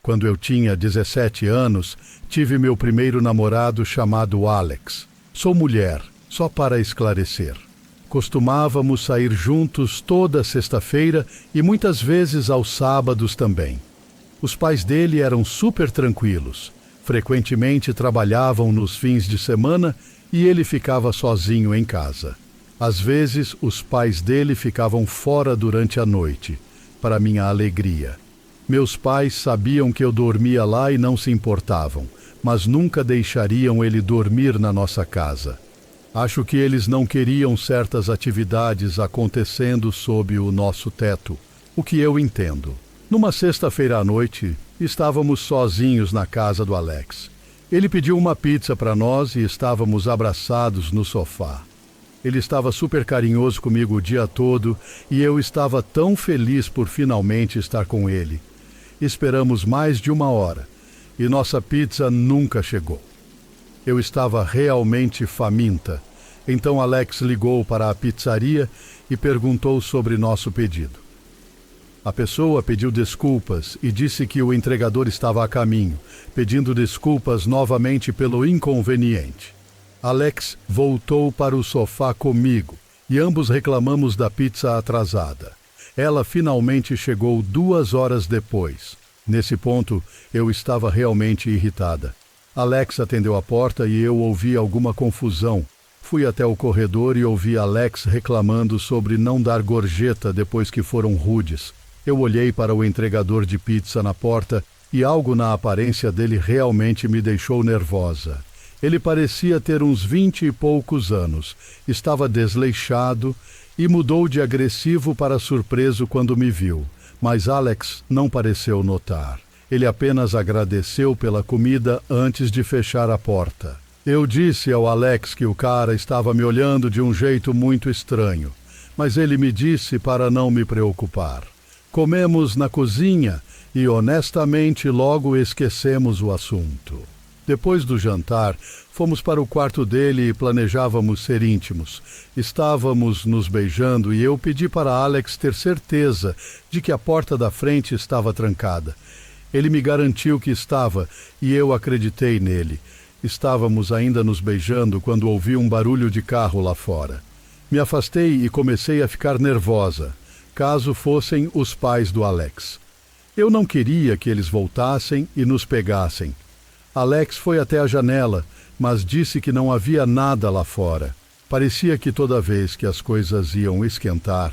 Quando eu tinha 17 anos, tive meu primeiro namorado chamado Alex. Sou mulher, só para esclarecer. Costumávamos sair juntos toda sexta-feira e muitas vezes aos sábados também. Os pais dele eram super tranquilos. Frequentemente trabalhavam nos fins de semana e ele ficava sozinho em casa. Às vezes, os pais dele ficavam fora durante a noite, para minha alegria. Meus pais sabiam que eu dormia lá e não se importavam, mas nunca deixariam ele dormir na nossa casa. Acho que eles não queriam certas atividades acontecendo sob o nosso teto, o que eu entendo. Numa sexta-feira à noite, estávamos sozinhos na casa do Alex. Ele pediu uma pizza para nós e estávamos abraçados no sofá. Ele estava super carinhoso comigo o dia todo e eu estava tão feliz por finalmente estar com ele. Esperamos mais de 1 hora e nossa pizza nunca chegou. Eu estava realmente faminta, então Alex ligou para a pizzaria e perguntou sobre nosso pedido. A pessoa pediu desculpas e disse que o entregador estava a caminho, pedindo desculpas novamente pelo inconveniente. Alex voltou para o sofá comigo e ambos reclamamos da pizza atrasada. Ela finalmente chegou 2 horas depois. Nesse ponto, eu estava realmente irritada. Alex atendeu a porta e eu ouvi alguma confusão. Fui até o corredor e ouvi Alex reclamando sobre não dar gorjeta depois que foram rudes. Eu olhei para o entregador de pizza na porta e algo na aparência dele realmente me deixou nervosa. Ele parecia ter uns 20 e poucos anos, estava desleixado e mudou de agressivo para surpreso quando me viu. Mas Alex não pareceu notar. Ele apenas agradeceu pela comida antes de fechar a porta. Eu disse ao Alex que o cara estava me olhando de um jeito muito estranho, mas ele me disse para não me preocupar. Comemos na cozinha e honestamente logo esquecemos o assunto. Depois do jantar, fomos para o quarto dele e planejávamos ser íntimos. Estávamos nos beijando e eu pedi para Alex ter certeza de que a porta da frente estava trancada. Ele me garantiu que estava e eu acreditei nele. Estávamos ainda nos beijando quando ouvi um barulho de carro lá fora. Me afastei e comecei a ficar nervosa, caso fossem os pais do Alex. Eu não queria que eles voltassem e nos pegassem. Alex foi até a janela, mas disse que não havia nada lá fora. Parecia que toda vez que as coisas iam esquentar,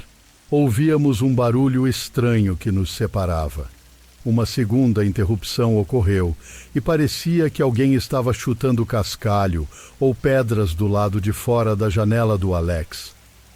ouvíamos um barulho estranho que nos separava. Uma segunda interrupção ocorreu e parecia que alguém estava chutando cascalho ou pedras do lado de fora da janela do Alex.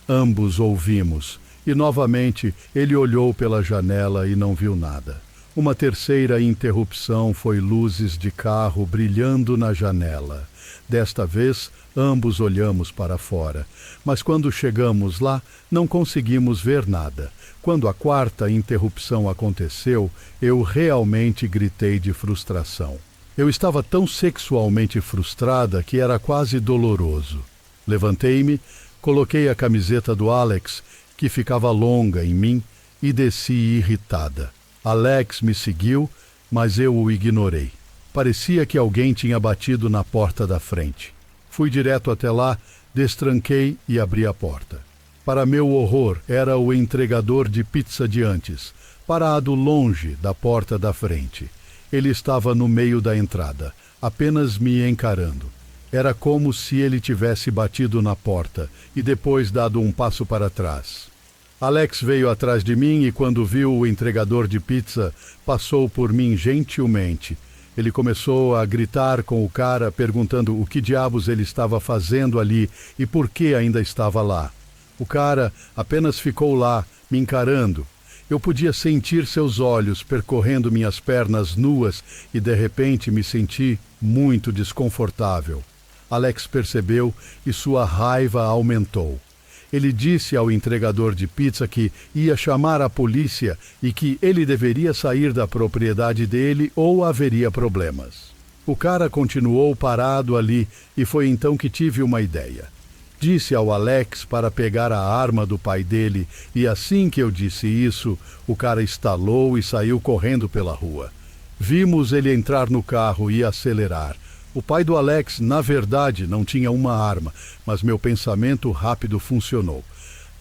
Ambos ouvimos e novamente ele olhou pela janela e não viu nada. Uma terceira interrupção foi luzes de carro brilhando na janela. Desta vez, ambos olhamos para fora, mas quando chegamos lá, não conseguimos ver nada. Quando a quarta interrupção aconteceu, eu realmente gritei de frustração. Eu estava tão sexualmente frustrada que era quase doloroso. Levantei-me, coloquei a camiseta do Alex, que ficava longa em mim, e desci irritada. Alex me seguiu, mas eu o ignorei. Parecia que alguém tinha batido na porta da frente. Fui direto até lá, destranquei e abri a porta. Para meu horror, era o entregador de pizza de antes, parado longe da porta da frente. Ele estava no meio da entrada, apenas me encarando. Era como se ele tivesse batido na porta e depois dado um passo para trás. Alex veio atrás de mim e quando viu o entregador de pizza, passou por mim gentilmente. Ele começou a gritar com o cara, perguntando o que diabos ele estava fazendo ali e por que ainda estava lá. O cara apenas ficou lá, me encarando. Eu podia sentir seus olhos percorrendo minhas pernas nuas e de repente me senti muito desconfortável. Alex percebeu e sua raiva aumentou. Ele disse ao entregador de pizza que ia chamar a polícia e que ele deveria sair da propriedade dele ou haveria problemas. O cara continuou parado ali e foi então que tive uma ideia. Disse ao Alex para pegar a arma do pai dele e assim que eu disse isso, o cara estalou e saiu correndo pela rua. Vimos ele entrar no carro e acelerar. O pai do Alex, na verdade, não tinha uma arma, mas meu pensamento rápido funcionou.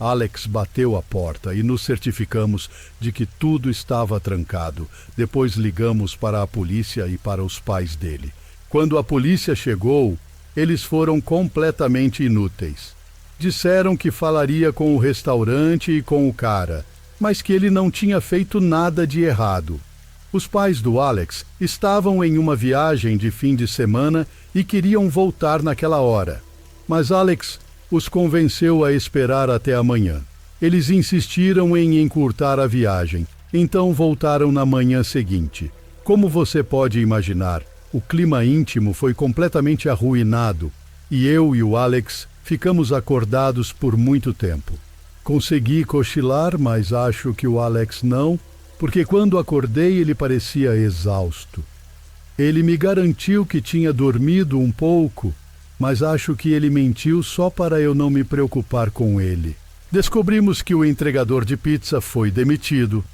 Alex bateu a porta e nos certificamos de que tudo estava trancado. Depois ligamos para a polícia e para os pais dele. Quando a polícia chegou, eles foram completamente inúteis. Disseram que falaria com o restaurante e com o cara, mas que ele não tinha feito nada de errado. Os pais do Alex estavam em uma viagem de fim de semana e queriam voltar naquela hora. Mas Alex os convenceu a esperar até amanhã. Eles insistiram em encurtar a viagem, então voltaram na manhã seguinte. Como você pode imaginar, o clima íntimo foi completamente arruinado e eu e o Alex ficamos acordados por muito tempo. Consegui cochilar, mas acho que o Alex não, porque quando acordei ele parecia exausto. Ele me garantiu que tinha dormido um pouco, mas acho que ele mentiu só para eu não me preocupar com ele. Descobrimos que o entregador de pizza foi demitido,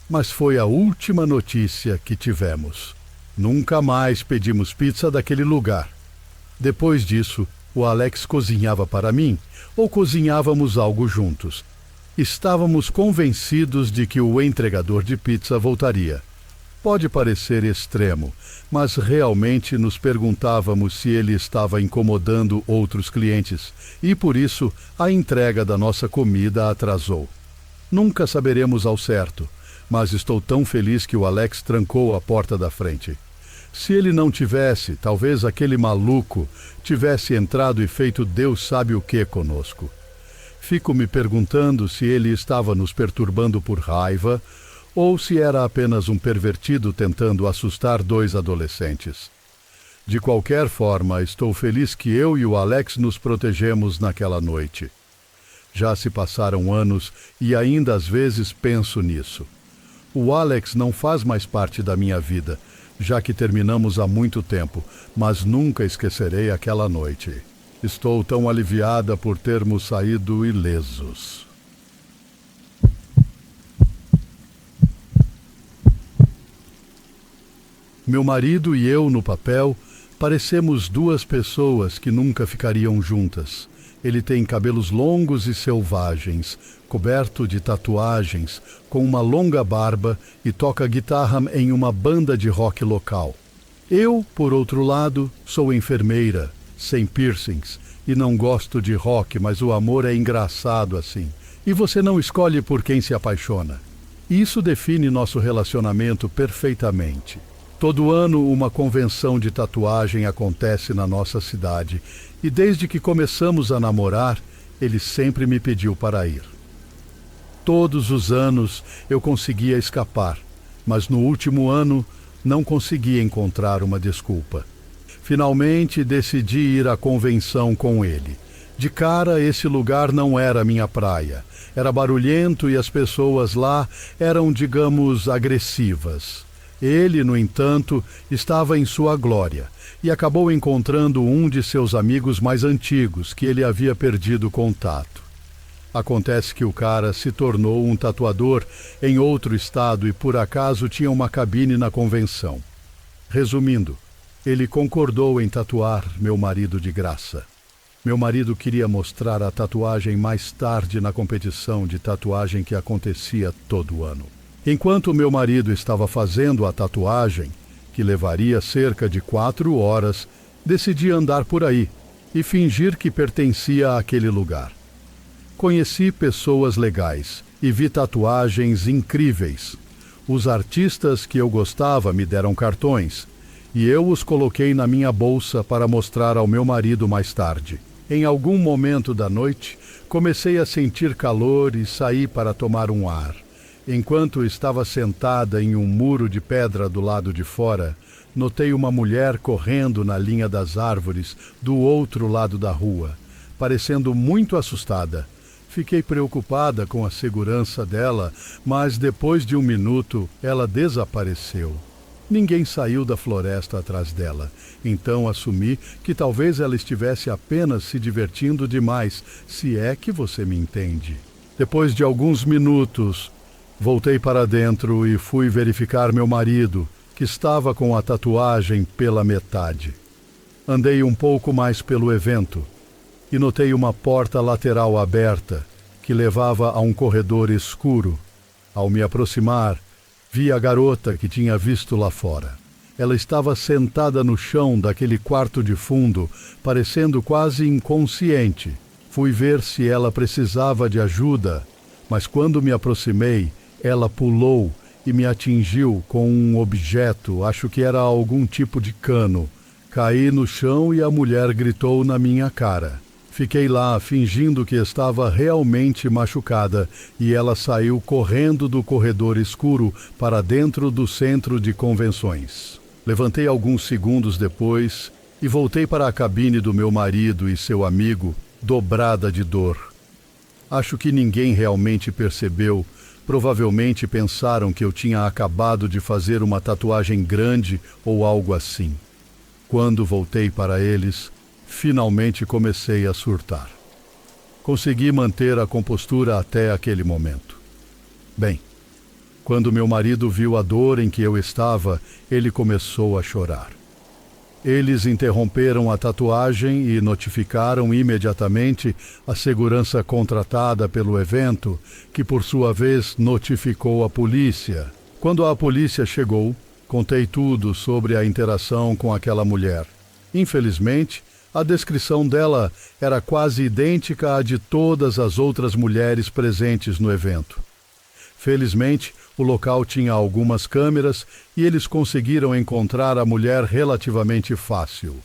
mas foi a última notícia que tivemos. Nunca mais pedimos pizza daquele lugar. Depois disso, o Alex cozinhava para mim, ou cozinhávamos algo juntos. Estávamos convencidos de que o entregador de pizza voltaria. Pode parecer extremo, mas realmente nos perguntávamos se ele estava incomodando outros clientes, e por isso a entrega da nossa comida atrasou. Nunca saberemos ao certo, mas estou tão feliz que o Alex trancou a porta da frente. Se ele não tivesse, talvez aquele maluco tivesse entrado e feito Deus sabe o que conosco. Fico me perguntando se ele estava nos perturbando por raiva ou se era apenas um pervertido tentando assustar dois adolescentes. De qualquer forma, estou feliz que eu e o Alex nos protegemos naquela noite. Já se passaram anos e ainda às vezes penso nisso. O Alex não faz mais parte da minha vida, já que terminamos há muito tempo, mas nunca esquecerei aquela noite. Estou tão aliviada por termos saído ilesos. Meu marido e eu, no papel, parecemos duas pessoas que nunca ficariam juntas. Ele tem cabelos longos e selvagens, coberto de tatuagens, com uma longa barba e toca guitarra em uma banda de rock local. Eu, por outro lado, sou enfermeira, sem piercings, e não gosto de rock, mas o amor é engraçado assim. E você não escolhe por quem se apaixona. Isso define nosso relacionamento perfeitamente. Todo ano uma convenção de tatuagem acontece na nossa cidade, e desde que começamos a namorar, ele sempre me pediu para ir. Todos os anos eu conseguia escapar, mas no último ano não consegui encontrar uma desculpa. Finalmente decidi ir à convenção com ele. De cara, esse lugar não era minha praia. Era barulhento e as pessoas lá eram, digamos, agressivas. Ele, no entanto, estava em sua glória e acabou encontrando um de seus amigos mais antigos, que ele havia perdido contato. Acontece que o cara se tornou um tatuador em outro estado e por acaso tinha uma cabine na convenção. Resumindo, ele concordou em tatuar meu marido de graça. Meu marido queria mostrar a tatuagem mais tarde na competição de tatuagem que acontecia todo ano. Enquanto meu marido estava fazendo a tatuagem, que levaria cerca de 4 horas, decidi andar por aí e fingir que pertencia àquele lugar. Conheci pessoas legais e vi tatuagens incríveis. Os artistas que eu gostava me deram cartões e eu os coloquei na minha bolsa para mostrar ao meu marido mais tarde. Em algum momento da noite, comecei a sentir calor e saí para tomar um ar. Enquanto estava sentada em um muro de pedra do lado de fora, notei uma mulher correndo na linha das árvores do outro lado da rua, parecendo muito assustada. Fiquei preocupada com a segurança dela, mas depois de 1 minuto ela desapareceu. Ninguém saiu da floresta atrás dela, então assumi que talvez ela estivesse apenas se divertindo demais, se é que você me entende. Depois de alguns minutos, voltei para dentro e fui verificar meu marido, que estava com a tatuagem pela metade. Andei um pouco mais pelo evento e notei uma porta lateral aberta que levava a um corredor escuro. Ao me aproximar, vi a garota que tinha visto lá fora. Ela estava sentada no chão daquele quarto de fundo, parecendo quase inconsciente. Fui ver se ela precisava de ajuda, mas quando me aproximei, ela pulou e me atingiu com um objeto, acho que era algum tipo de cano. Caí no chão e a mulher gritou na minha cara. Fiquei lá fingindo que estava realmente machucada e ela saiu correndo do corredor escuro para dentro do centro de convenções. Levantei alguns segundos depois e voltei para a cabine do meu marido e seu amigo, dobrada de dor. Acho que ninguém realmente percebeu. Provavelmente pensaram que eu tinha acabado de fazer uma tatuagem grande ou algo assim. Quando voltei para eles, finalmente comecei a surtar. Consegui manter a compostura até aquele momento. Bem, quando meu marido viu a dor em que eu estava, ele começou a chorar. Eles interromperam a tatuagem e notificaram imediatamente a segurança contratada pelo evento, que por sua vez notificou a polícia. Quando a polícia chegou, contei tudo sobre a interação com aquela mulher. Infelizmente, a descrição dela era quase idêntica à de todas as outras mulheres presentes no evento. Felizmente, o local tinha algumas câmeras e eles conseguiram encontrar a mulher relativamente fácil.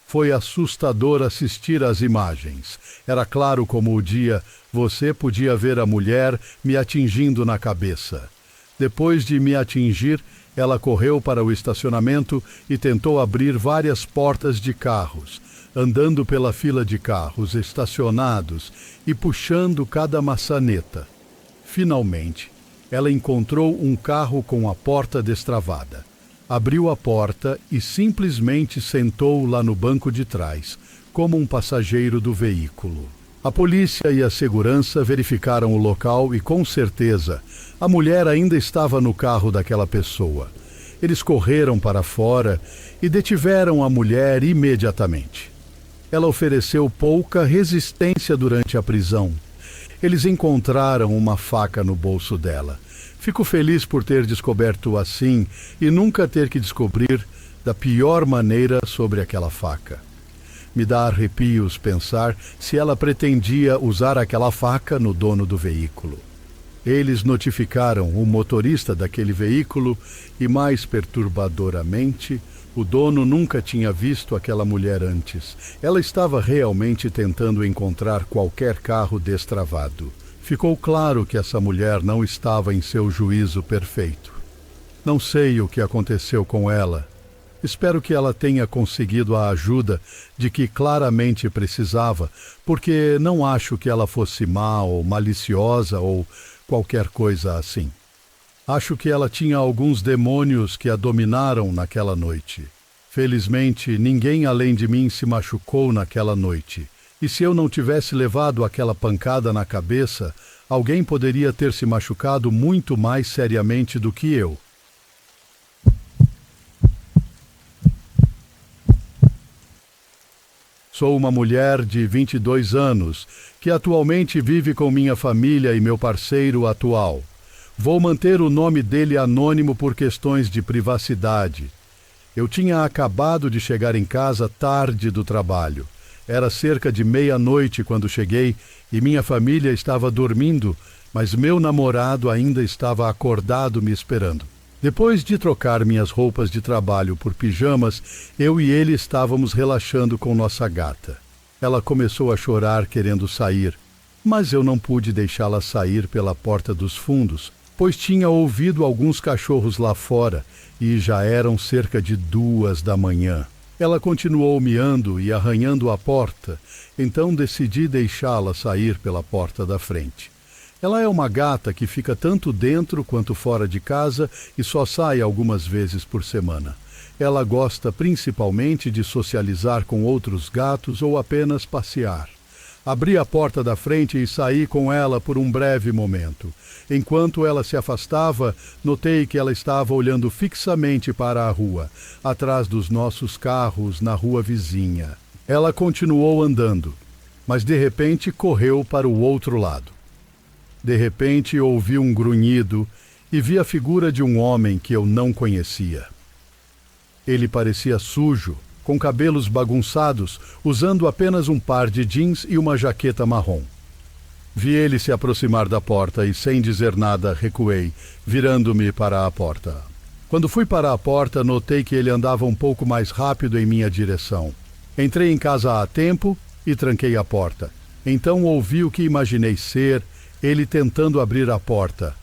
Foi assustador assistir às imagens. Era claro como o dia, você podia ver a mulher me atingindo na cabeça. Depois de me atingir, ela correu para o estacionamento e tentou abrir várias portas de carros, andando pela fila de carros estacionados e puxando cada maçaneta. Finalmente, ela encontrou um carro com a porta destravada. Abriu a porta e simplesmente sentou lá no banco de trás, como um passageiro do veículo. A polícia e a segurança verificaram o local e, com certeza, a mulher ainda estava no carro daquela pessoa. Eles correram para fora e detiveram a mulher imediatamente. Ela ofereceu pouca resistência durante a prisão. Eles encontraram uma faca no bolso dela. Fico feliz por ter descoberto assim e nunca ter que descobrir da pior maneira sobre aquela faca. Me dá arrepios pensar se ela pretendia usar aquela faca no dono do veículo. Eles notificaram o motorista daquele veículo e, mais perturbadoramente, o dono nunca tinha visto aquela mulher antes. Ela estava realmente tentando encontrar qualquer carro destravado. Ficou claro que essa mulher não estava em seu juízo perfeito. Não sei o que aconteceu com ela. Espero que ela tenha conseguido a ajuda de que claramente precisava, porque não acho que ela fosse má ou maliciosa ou qualquer coisa assim. Acho que ela tinha alguns demônios que a dominaram naquela noite. Felizmente, ninguém além de mim se machucou naquela noite. E se eu não tivesse levado aquela pancada na cabeça, alguém poderia ter se machucado muito mais seriamente do que eu. Sou uma mulher de 22 anos, que atualmente vive com minha família e meu parceiro atual. Vou manter o nome dele anônimo por questões de privacidade. Eu tinha acabado de chegar em casa tarde do trabalho. Era cerca de meia-noite quando cheguei e minha família estava dormindo, mas meu namorado ainda estava acordado me esperando. Depois de trocar minhas roupas de trabalho por pijamas, eu e ele estávamos relaxando com nossa gata. Ela começou a chorar querendo sair, mas eu não pude deixá-la sair pela porta dos fundos, pois tinha ouvido alguns cachorros lá fora e já eram cerca de 2 da manhã. Ela continuou miando e arranhando a porta, então decidi deixá-la sair pela porta da frente. Ela é uma gata que fica tanto dentro quanto fora de casa e só sai algumas vezes por semana. Ela gosta principalmente de socializar com outros gatos ou apenas passear. Abri a porta da frente e saí com ela por um breve momento. Enquanto ela se afastava, notei que ela estava olhando fixamente para a rua, atrás dos nossos carros na rua vizinha. Ela continuou andando, mas de repente correu para o outro lado. De repente ouvi um grunhido e vi a figura de um homem que eu não conhecia. Ele parecia sujo, com cabelos bagunçados, usando apenas um par de jeans e uma jaqueta marrom. Vi ele se aproximar da porta e, sem dizer nada, recuei, virando-me para a porta. Quando fui para a porta, notei que ele andava um pouco mais rápido em minha direção. Entrei em casa a tempo e tranquei a porta. Então ouvi o que imaginei ser ele tentando abrir a porta.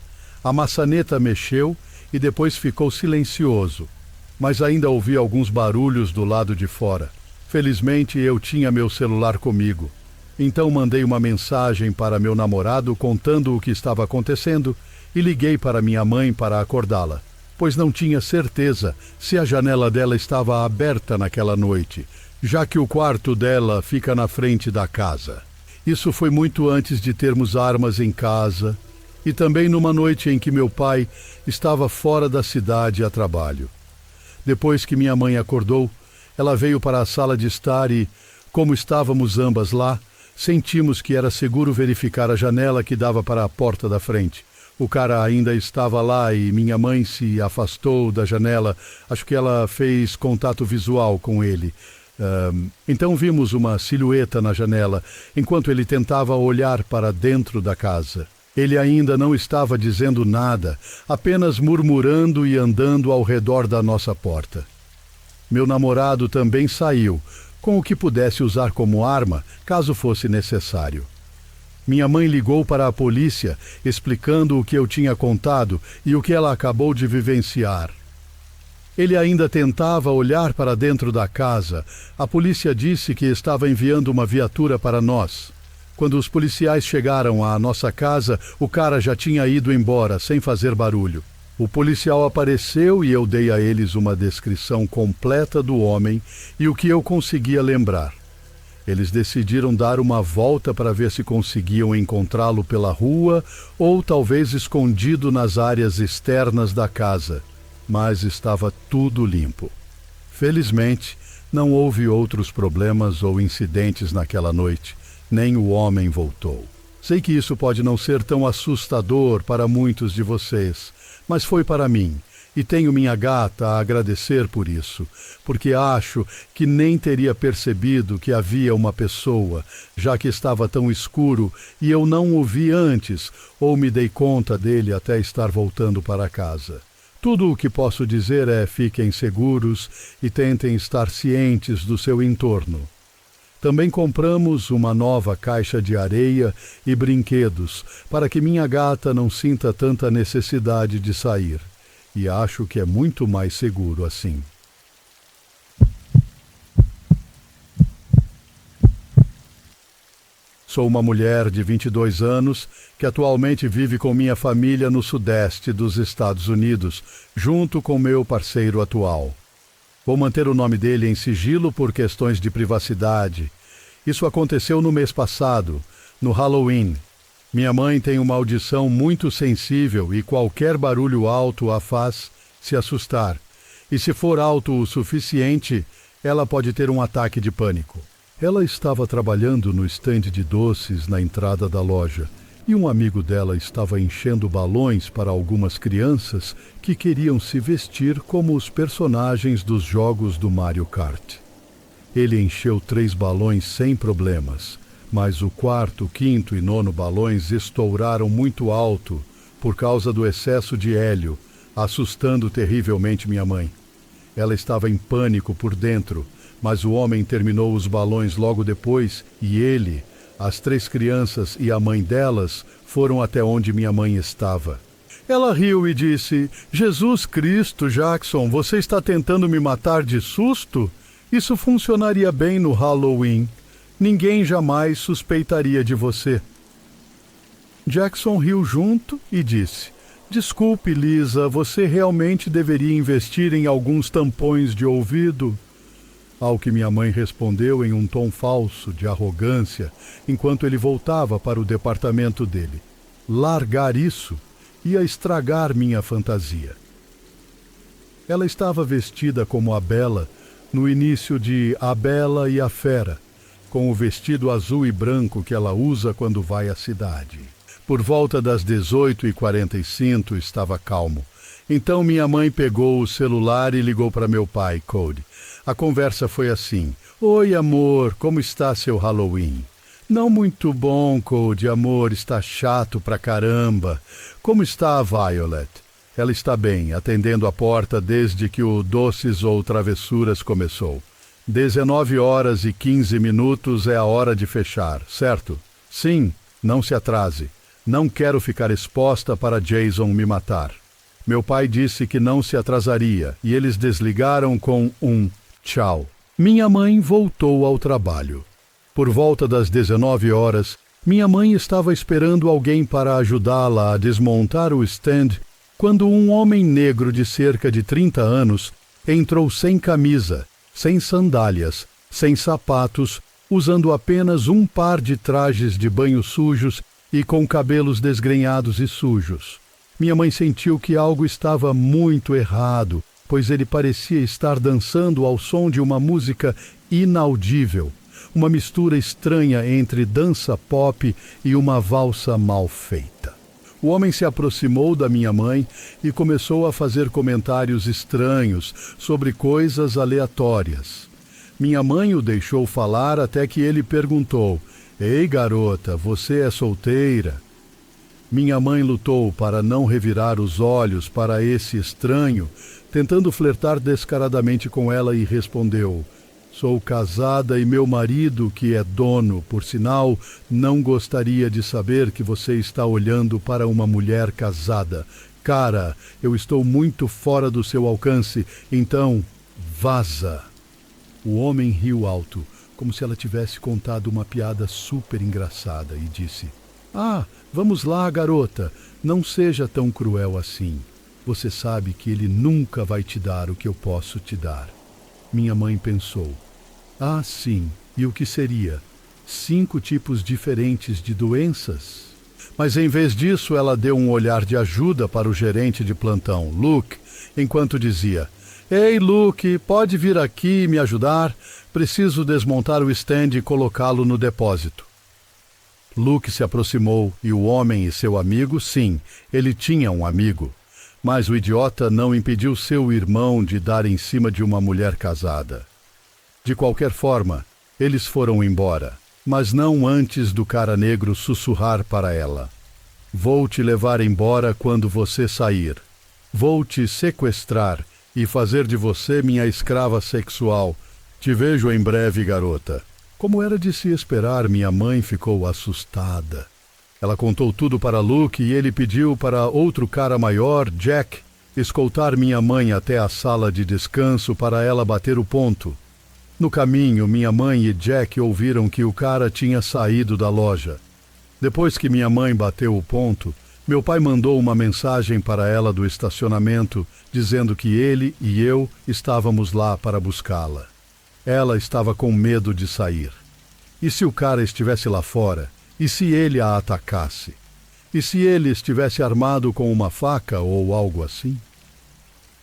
A maçaneta mexeu e depois ficou silencioso, mas ainda ouvi alguns barulhos do lado de fora. Felizmente eu tinha meu celular comigo. Então mandei uma mensagem para meu namorado contando o que estava acontecendo e liguei para minha mãe para acordá-la, pois não tinha certeza se a janela dela estava aberta naquela noite, já que o quarto dela fica na frente da casa. Isso foi muito antes de termos armas em casa e também numa noite em que meu pai estava fora da cidade a trabalho. Depois que minha mãe acordou, ela veio para a sala de estar e, como estávamos ambas lá, sentimos que era seguro verificar a janela que dava para a porta da frente. O cara ainda estava lá e minha mãe se afastou da janela. Acho que ela fez contato visual com ele. Então vimos uma silhueta na janela, enquanto ele tentava olhar para dentro da casa. Ele ainda não estava dizendo nada, apenas murmurando e andando ao redor da nossa porta. Meu namorado também saiu, com o que pudesse usar como arma, caso fosse necessário. Minha mãe ligou para a polícia, explicando o que eu tinha contado e o que ela acabou de vivenciar. Ele ainda tentava olhar para dentro da casa. A polícia disse que estava enviando uma viatura para nós. Quando os policiais chegaram à nossa casa, o cara já tinha ido embora, sem fazer barulho. O policial apareceu e eu dei a eles uma descrição completa do homem e o que eu conseguia lembrar. Eles decidiram dar uma volta para ver se conseguiam encontrá-lo pela rua ou talvez escondido nas áreas externas da casa, mas estava tudo limpo. Felizmente, não houve outros problemas ou incidentes naquela noite. Nem o homem voltou. Sei que isso pode não ser tão assustador para muitos de vocês, mas foi para mim, e tenho minha gata a agradecer por isso, porque acho que nem teria percebido que havia uma pessoa, já que estava tão escuro e eu não o vi antes, ou me dei conta dele até estar voltando para casa. Tudo o que posso dizer é: fiquem seguros e tentem estar cientes do seu entorno. Também compramos uma nova caixa de areia e brinquedos para que minha gata não sinta tanta necessidade de sair. E acho que é muito mais seguro assim. Sou uma mulher de 22 anos que atualmente vive com minha família no sudeste dos Estados Unidos, junto com meu parceiro atual. Vou manter o nome dele em sigilo por questões de privacidade. Isso aconteceu no mês passado, no Halloween. Minha mãe tem uma audição muito sensível e qualquer barulho alto a faz se assustar. E se for alto o suficiente, ela pode ter um ataque de pânico. Ela estava trabalhando no estande de doces na entrada da loja e um amigo dela estava enchendo balões para algumas crianças que queriam se vestir como os personagens dos jogos do Mario Kart. Ele encheu 3 balões sem problemas, mas o 4º, 5º e 9º balões estouraram muito alto por causa do excesso de hélio, assustando terrivelmente minha mãe. Ela estava em pânico por dentro, mas o homem terminou os balões logo depois e ele, as 3 crianças e a mãe delas foram até onde minha mãe estava. Ela riu e disse: "Jesus Cristo, Jackson, você está tentando me matar de susto? Isso funcionaria bem no Halloween. Ninguém jamais suspeitaria de você." Jackson riu junto e disse: "Desculpe, Lisa, você realmente deveria investir em alguns tampões de ouvido." Ao que minha mãe respondeu em um tom falso de arrogância, enquanto ele voltava para o departamento dele. Largar isso ia estragar minha fantasia. Ela estava vestida como a Bela, no início de A Bela e a Fera, com o vestido azul e branco que ela usa quando vai à cidade. Por volta das 18h45 estava calmo. Então minha mãe pegou o celular e ligou para meu pai, Cody. A conversa foi assim: Oi, amor, como está seu Halloween? Não muito bom, Cody, amor, está chato pra caramba. Como está a Violet? Ela está bem, atendendo a porta desde que o Doces ou Travessuras começou. 19h15 é a hora de fechar, certo? Sim, não se atrase. Não quero ficar exposta para Jason me matar. Meu pai disse que não se atrasaria e eles desligaram com um tchau. Minha mãe voltou ao trabalho. Por volta das 19h, minha mãe estava esperando alguém para ajudá-la a desmontar o stand quando um homem negro de cerca de 30 anos entrou sem camisa, sem sandálias, sem sapatos, usando apenas um par de trajes de banho sujos e com cabelos desgrenhados e sujos. Minha mãe sentiu que algo estava muito errado, pois ele parecia estar dançando ao som de uma música inaudível, uma mistura estranha entre dança pop e uma valsa mal feita. O homem se aproximou da minha mãe e começou a fazer comentários estranhos sobre coisas aleatórias. Minha mãe o deixou falar até que ele perguntou: Ei, garota, você é solteira? Minha mãe lutou para não revirar os olhos para esse estranho, tentando flertar descaradamente com ela, e respondeu: Sou casada e meu marido, que é dono, por sinal, não gostaria de saber que você está olhando para uma mulher casada. Cara, eu estou muito fora do seu alcance, então vaza. O homem riu alto, como se ela tivesse contado uma piada super engraçada, e disse: Ah, vamos lá, garota, não seja tão cruel assim. Você sabe que ele nunca vai te dar o que eu posso te dar. Minha mãe pensou: Ah, sim, e o que seria? 5 tipos diferentes de doenças? Mas em vez disso, ela deu um olhar de ajuda para o gerente de plantão, Luke, enquanto dizia: Ei, Luke, pode vir aqui me ajudar? Preciso desmontar o stand e colocá-lo no depósito. Luke se aproximou e o homem e seu amigo, sim, ele tinha um amigo. Mas o idiota não impediu seu irmão de dar em cima de uma mulher casada. De qualquer forma, eles foram embora, mas não antes do cara negro sussurrar para ela: Vou te levar embora quando você sair. Vou te sequestrar e fazer de você minha escrava sexual. Te vejo em breve, garota. Como era de se esperar, minha mãe ficou assustada. Ela contou tudo para Luke e ele pediu para outro cara maior, Jack, escoltar minha mãe até a sala de descanso para ela bater o ponto. No caminho, minha mãe e Jack ouviram que o cara tinha saído da loja. Depois que minha mãe bateu o ponto, meu pai mandou uma mensagem para ela do estacionamento, dizendo que ele e eu estávamos lá para buscá-la. Ela estava com medo de sair. E se o cara estivesse lá fora? E se ele a atacasse? E se ele estivesse armado com uma faca ou algo assim?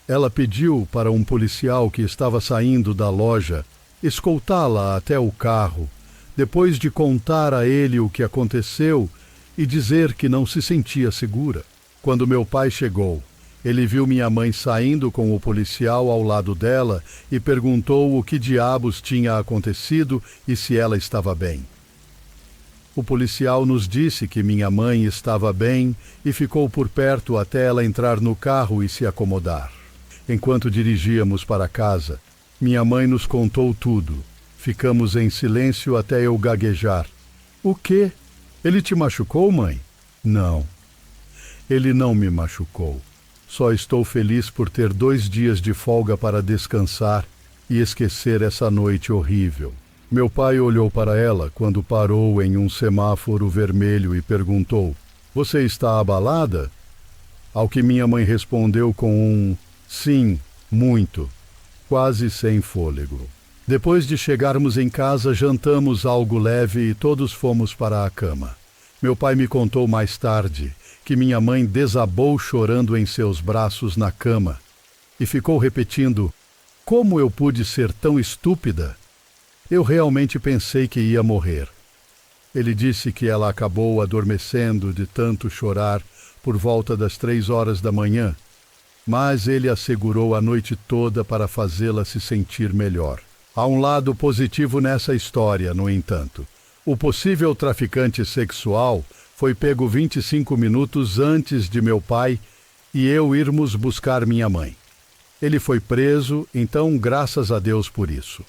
Ela pediu para um policial que estava saindo da loja escoltá-la até o carro, depois de contar a ele o que aconteceu e dizer que não se sentia segura. Quando meu pai chegou, ele viu minha mãe saindo com o policial ao lado dela e perguntou o que diabos tinha acontecido e se ela estava bem. O policial nos disse que minha mãe estava bem e ficou por perto até ela entrar no carro e se acomodar. Enquanto dirigíamos para casa, minha mãe nos contou tudo. Ficamos em silêncio até eu gaguejar. O quê? Ele te machucou, mãe? Não. Ele não me machucou. Só estou feliz por ter 2 dias de folga para descansar e esquecer essa noite horrível. Meu pai olhou para ela quando parou em um semáforo vermelho e perguntou: Você está abalada? Ao que minha mãe respondeu com um sim, muito, quase sem fôlego. Depois de chegarmos em casa, jantamos algo leve e todos fomos para a cama. Meu pai me contou mais tarde que minha mãe desabou chorando em seus braços na cama e ficou repetindo: "Como eu pude ser tão estúpida?" Eu realmente pensei que ia morrer. Ele disse que ela acabou adormecendo de tanto chorar por volta das 3 horas da manhã, mas ele a segurou a noite toda para fazê-la se sentir melhor. Há um lado positivo nessa história, no entanto. O possível traficante sexual foi pego 25 minutos antes de meu pai e eu irmos buscar minha mãe. Ele foi preso, então graças a Deus por isso.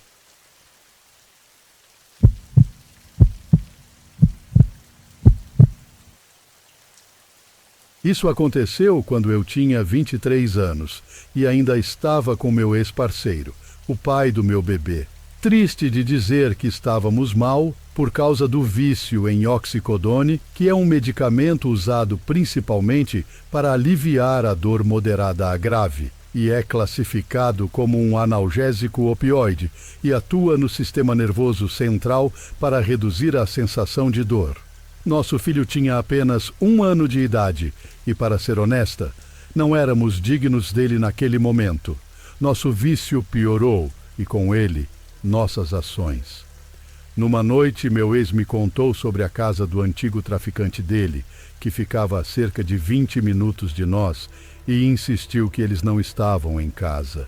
Isso aconteceu quando eu tinha 23 anos e ainda estava com meu ex-parceiro, o pai do meu bebê. Triste de dizer que estávamos mal por causa do vício em oxicodone, que é um medicamento usado principalmente para aliviar a dor moderada a grave, e é classificado como um analgésico opioide e atua no sistema nervoso central para reduzir a sensação de dor. Nosso filho tinha apenas 1 ano de idade e, para ser honesta, não éramos dignos dele naquele momento. Nosso vício piorou e, com ele, nossas ações. Numa noite, meu ex me contou sobre a casa do antigo traficante dele, que ficava a cerca de 20 minutos de nós, e insistiu que eles não estavam em casa.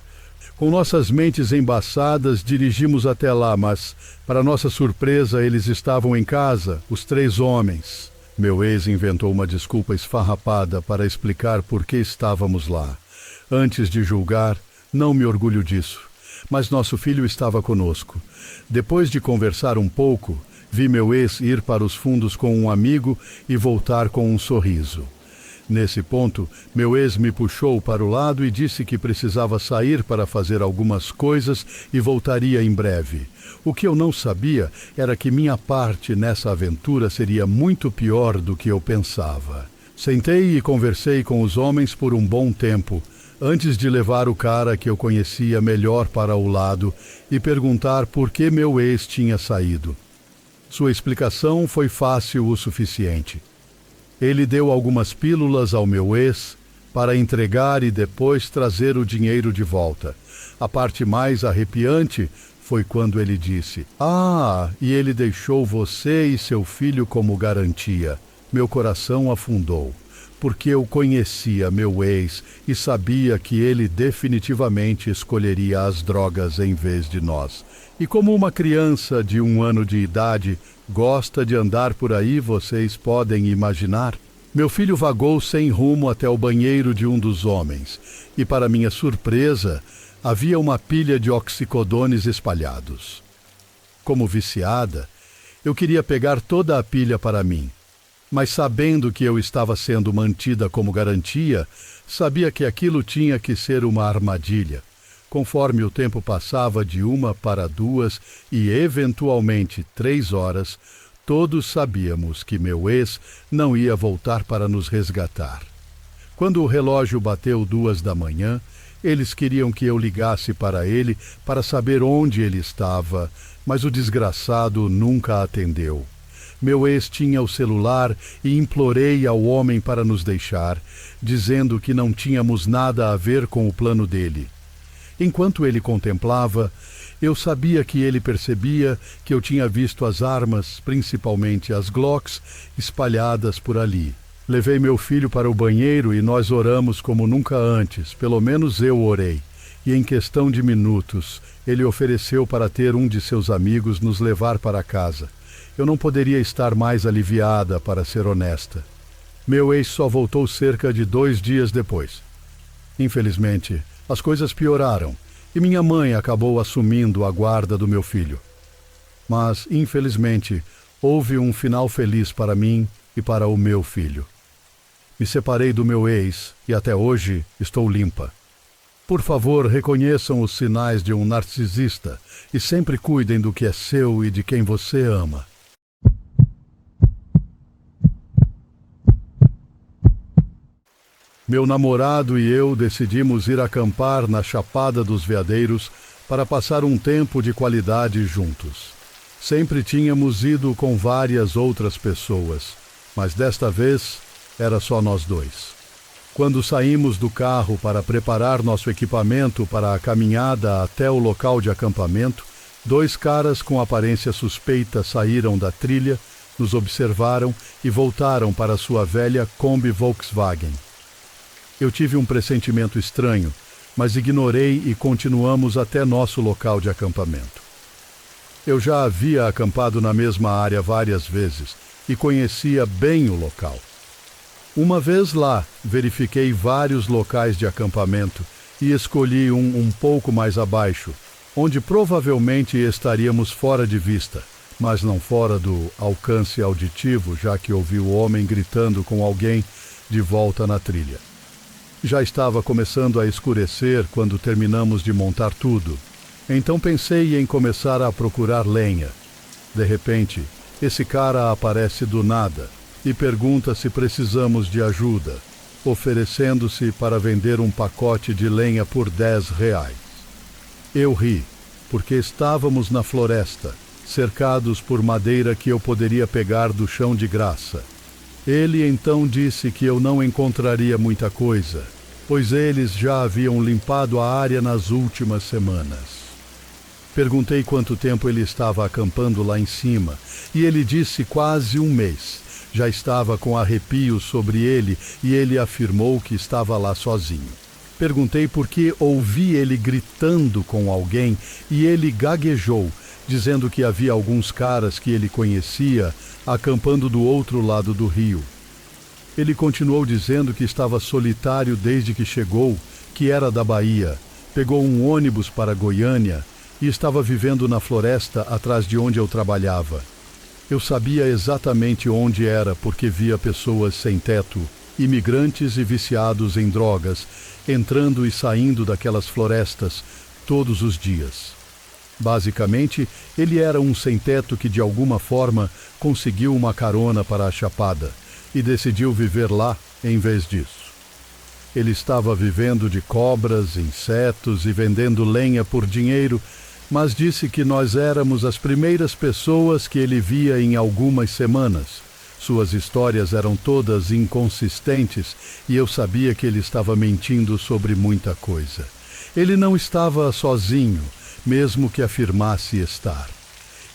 Com nossas mentes embaçadas, dirigimos até lá, mas, para nossa surpresa, eles estavam em casa, os 3 homens. Meu ex inventou uma desculpa esfarrapada para explicar por que estávamos lá. Antes de julgar, não me orgulho disso, mas nosso filho estava conosco. Depois de conversar um pouco, vi meu ex ir para os fundos com um amigo e voltar com um sorriso. Nesse ponto, meu ex me puxou para o lado e disse que precisava sair para fazer algumas coisas e voltaria em breve. O que eu não sabia era que minha parte nessa aventura seria muito pior do que eu pensava. Sentei e conversei com os homens por um bom tempo, antes de levar o cara que eu conhecia melhor para o lado e perguntar por que meu ex tinha saído. Sua explicação foi fácil o suficiente. Ele deu algumas pílulas ao meu ex para entregar e depois trazer o dinheiro de volta. A parte mais arrepiante foi quando ele disse: "Ah, e ele deixou você e seu filho como garantia." Meu coração afundou, porque eu conhecia meu ex e sabia que ele definitivamente escolheria as drogas em vez de nós. E como uma criança de 1 ano de idade gosta de andar por aí, vocês podem imaginar. Meu filho vagou sem rumo até o banheiro de um dos homens, e para minha surpresa, havia uma pilha de oxicodones espalhados. Como viciada, eu queria pegar toda a pilha para mim, mas sabendo que eu estava sendo mantida como garantia, sabia que aquilo tinha que ser uma armadilha. Conforme o tempo passava de 1 para 2 e eventualmente 3 horas, todos sabíamos que meu ex não ia voltar para nos resgatar. Quando o relógio bateu 2 da manhã, eles queriam que eu ligasse para ele para saber onde ele estava, mas o desgraçado nunca atendeu. Meu ex tinha o celular e implorei ao homem para nos deixar, dizendo que não tínhamos nada a ver com o plano dele. Enquanto ele contemplava, eu sabia que ele percebia que eu tinha visto as armas, principalmente as Glocks, espalhadas por ali. Levei meu filho para o banheiro e nós oramos como nunca antes, pelo menos eu orei. E em questão de minutos, ele ofereceu para ter um de seus amigos nos levar para casa. Eu não poderia estar mais aliviada, para ser honesta. Meu ex só voltou cerca de 2 dias depois. Infelizmente, as coisas pioraram e minha mãe acabou assumindo a guarda do meu filho. Mas, infelizmente, houve um final feliz para mim e para o meu filho. Me separei do meu ex e até hoje estou limpa. Por favor, reconheçam os sinais de um narcisista e sempre cuidem do que é seu e de quem você ama. Meu namorado e eu decidimos ir acampar na Chapada dos Veadeiros para passar um tempo de qualidade juntos. Sempre tínhamos ido com várias outras pessoas, mas desta vez era só nós dois. Quando saímos do carro para preparar nosso equipamento para a caminhada até o local de acampamento, dois caras com aparência suspeita saíram da trilha, nos observaram e voltaram para sua velha Kombi Volkswagen. Eu tive um pressentimento estranho, mas ignorei e continuamos até nosso local de acampamento. Eu já havia acampado na mesma área várias vezes e conhecia bem o local. Uma vez lá, verifiquei vários locais de acampamento e escolhi um pouco mais abaixo, onde provavelmente estaríamos fora de vista, mas não fora do alcance auditivo, já que ouvi o homem gritando com alguém de volta na trilha. Já estava começando a escurecer quando terminamos de montar tudo. Então pensei em começar a procurar lenha. De repente, esse cara aparece do nada e pergunta se precisamos de ajuda, oferecendo-se para vender um pacote de lenha por R$ 10. Eu ri, porque estávamos na floresta, cercados por madeira que eu poderia pegar do chão de graça. Ele então disse que eu não encontraria muita coisa, pois eles já haviam limpado a área nas últimas semanas. Perguntei quanto tempo ele estava acampando lá em cima, e ele disse quase um mês. Já estava com arrepios sobre ele e ele afirmou que estava lá sozinho. Perguntei por que ouvi ele gritando com alguém e ele gaguejou, dizendo que havia alguns caras que ele conhecia acampando do outro lado do rio. Ele continuou dizendo que estava solitário desde que chegou, que era da Bahia, pegou um ônibus para Goiânia e estava vivendo na floresta atrás de onde eu trabalhava. Eu sabia exatamente onde era porque via pessoas sem teto, imigrantes e viciados em drogas, entrando e saindo daquelas florestas todos os dias. Basicamente, ele era um sem-teto que de alguma forma conseguiu uma carona para a Chapada e decidiu viver lá em vez disso. Ele estava vivendo de cobras, insetos e vendendo lenha por dinheiro, mas disse que nós éramos as primeiras pessoas que ele via em algumas semanas. Suas histórias eram todas inconsistentes e eu sabia que ele estava mentindo sobre muita coisa. Ele não estava sozinho, mesmo que afirmasse estar.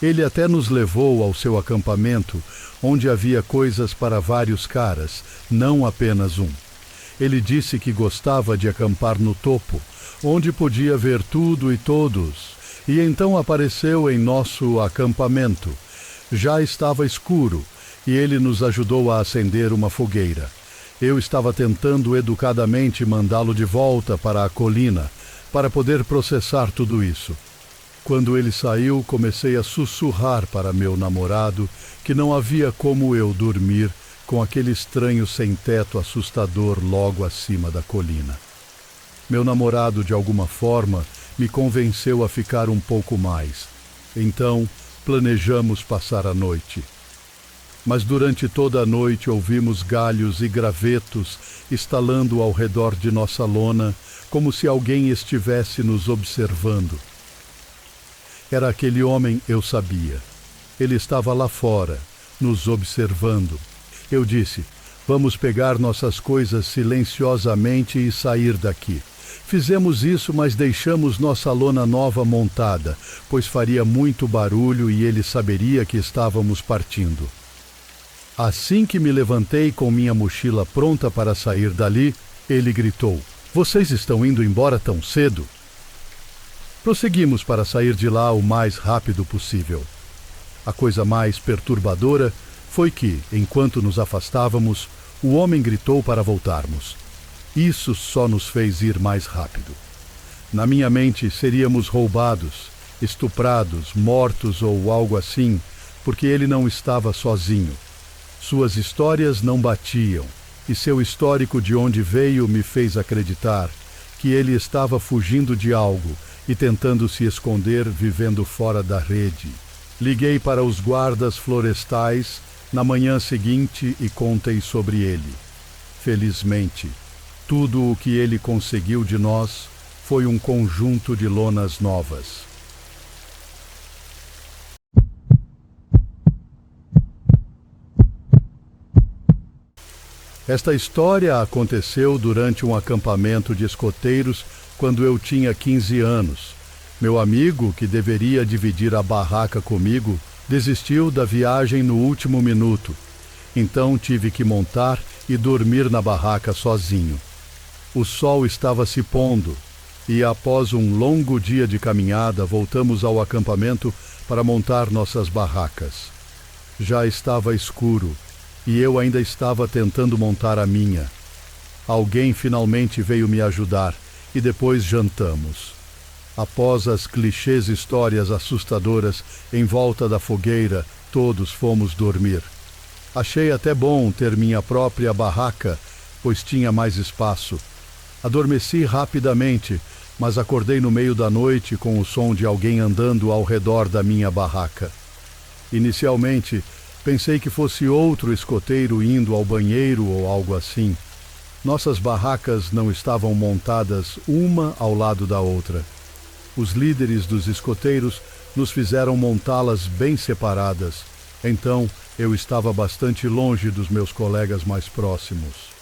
Ele até nos levou ao seu acampamento, onde havia coisas para vários caras, não apenas um. Ele disse que gostava de acampar no topo, onde podia ver tudo e todos. E então apareceu em nosso acampamento. Já estava escuro e ele nos ajudou a acender uma fogueira. Eu estava tentando educadamente mandá-lo de volta para a colina para poder processar tudo isso. Quando ele saiu, comecei a sussurrar para meu namorado que não havia como eu dormir com aquele estranho sem-teto assustador logo acima da colina. Meu namorado, de alguma forma, me convenceu a ficar um pouco mais. Então, planejamos passar a noite. Mas durante toda a noite ouvimos galhos e gravetos estalando ao redor de nossa lona, como se alguém estivesse nos observando. Era aquele homem, eu sabia. Ele estava lá fora, nos observando. Eu disse, vamos pegar nossas coisas silenciosamente e sair daqui. Fizemos isso, mas deixamos nossa lona nova montada, pois faria muito barulho e ele saberia que estávamos partindo. Assim que me levantei com minha mochila pronta para sair dali, ele gritou, vocês estão indo embora tão cedo? Prosseguimos para sair de lá o mais rápido possível. A coisa mais perturbadora foi que, enquanto nos afastávamos, o homem gritou para voltarmos. Isso só nos fez ir mais rápido. Na minha mente, seríamos roubados, estuprados, mortos ou algo assim, porque ele não estava sozinho. Suas histórias não batiam, e seu histórico de onde veio me fez acreditar que ele estava fugindo de algo e tentando se esconder vivendo fora da rede. Liguei para os guardas florestais na manhã seguinte e contei sobre ele. Felizmente, tudo o que ele conseguiu de nós foi um conjunto de lonas novas. Esta história aconteceu durante um acampamento de escoteiros quando eu tinha 15 anos. Meu amigo, que deveria dividir a barraca comigo, desistiu da viagem no último minuto. Então tive que montar e dormir na barraca sozinho. O sol estava se pondo e, após um longo dia de caminhada, voltamos ao acampamento para montar nossas barracas. Já estava escuro e eu ainda estava tentando montar a minha. Alguém finalmente veio me ajudar e depois jantamos. Após as clichês histórias assustadoras em volta da fogueira, todos fomos dormir. Achei até bom ter minha própria barraca, pois tinha mais espaço. Adormeci rapidamente, mas acordei no meio da noite com o som de alguém andando ao redor da minha barraca. Inicialmente, pensei que fosse outro escoteiro indo ao banheiro ou algo assim. Nossas barracas não estavam montadas uma ao lado da outra. Os líderes dos escoteiros nos fizeram montá-las bem separadas. Então, eu estava bastante longe dos meus colegas mais próximos.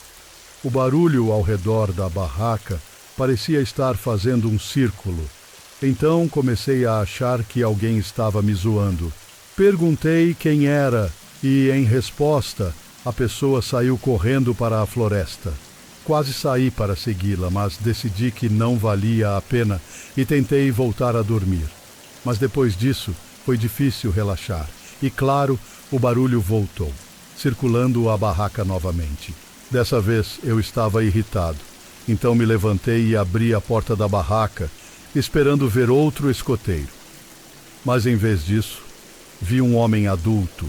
O barulho ao redor da barraca parecia estar fazendo um círculo. Então comecei a achar que alguém estava me zoando. Perguntei quem era e, em resposta, a pessoa saiu correndo para a floresta. Quase saí para segui-la, mas decidi que não valia a pena e tentei voltar a dormir. Mas depois disso, foi difícil relaxar. E, claro, o barulho voltou, circulando a barraca novamente. Dessa vez, eu estava irritado. Então me levantei e abri a porta da barraca, esperando ver outro escoteiro. Mas, em vez disso, vi um homem adulto,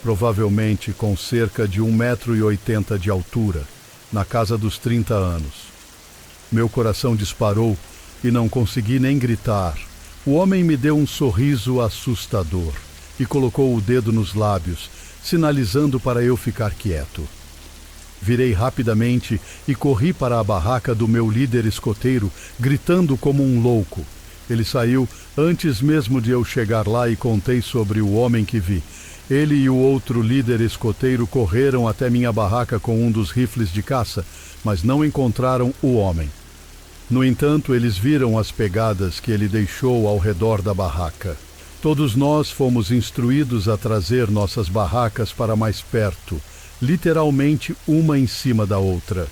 provavelmente com cerca de 1,80 m de altura, na casa dos 30 anos. Meu coração disparou e não consegui nem gritar. O homem me deu um sorriso assustador e colocou o dedo nos lábios, sinalizando para eu ficar quieto. Virei rapidamente e corri para a barraca do meu líder escoteiro, gritando como um louco. Ele saiu antes mesmo de eu chegar lá e contei sobre o homem que vi. Ele e o outro líder escoteiro correram até minha barraca com um dos rifles de caça, mas não encontraram o homem. No entanto, eles viram as pegadas que ele deixou ao redor da barraca. Todos nós fomos instruídos a trazer nossas barracas para mais perto, literalmente uma em cima da outra.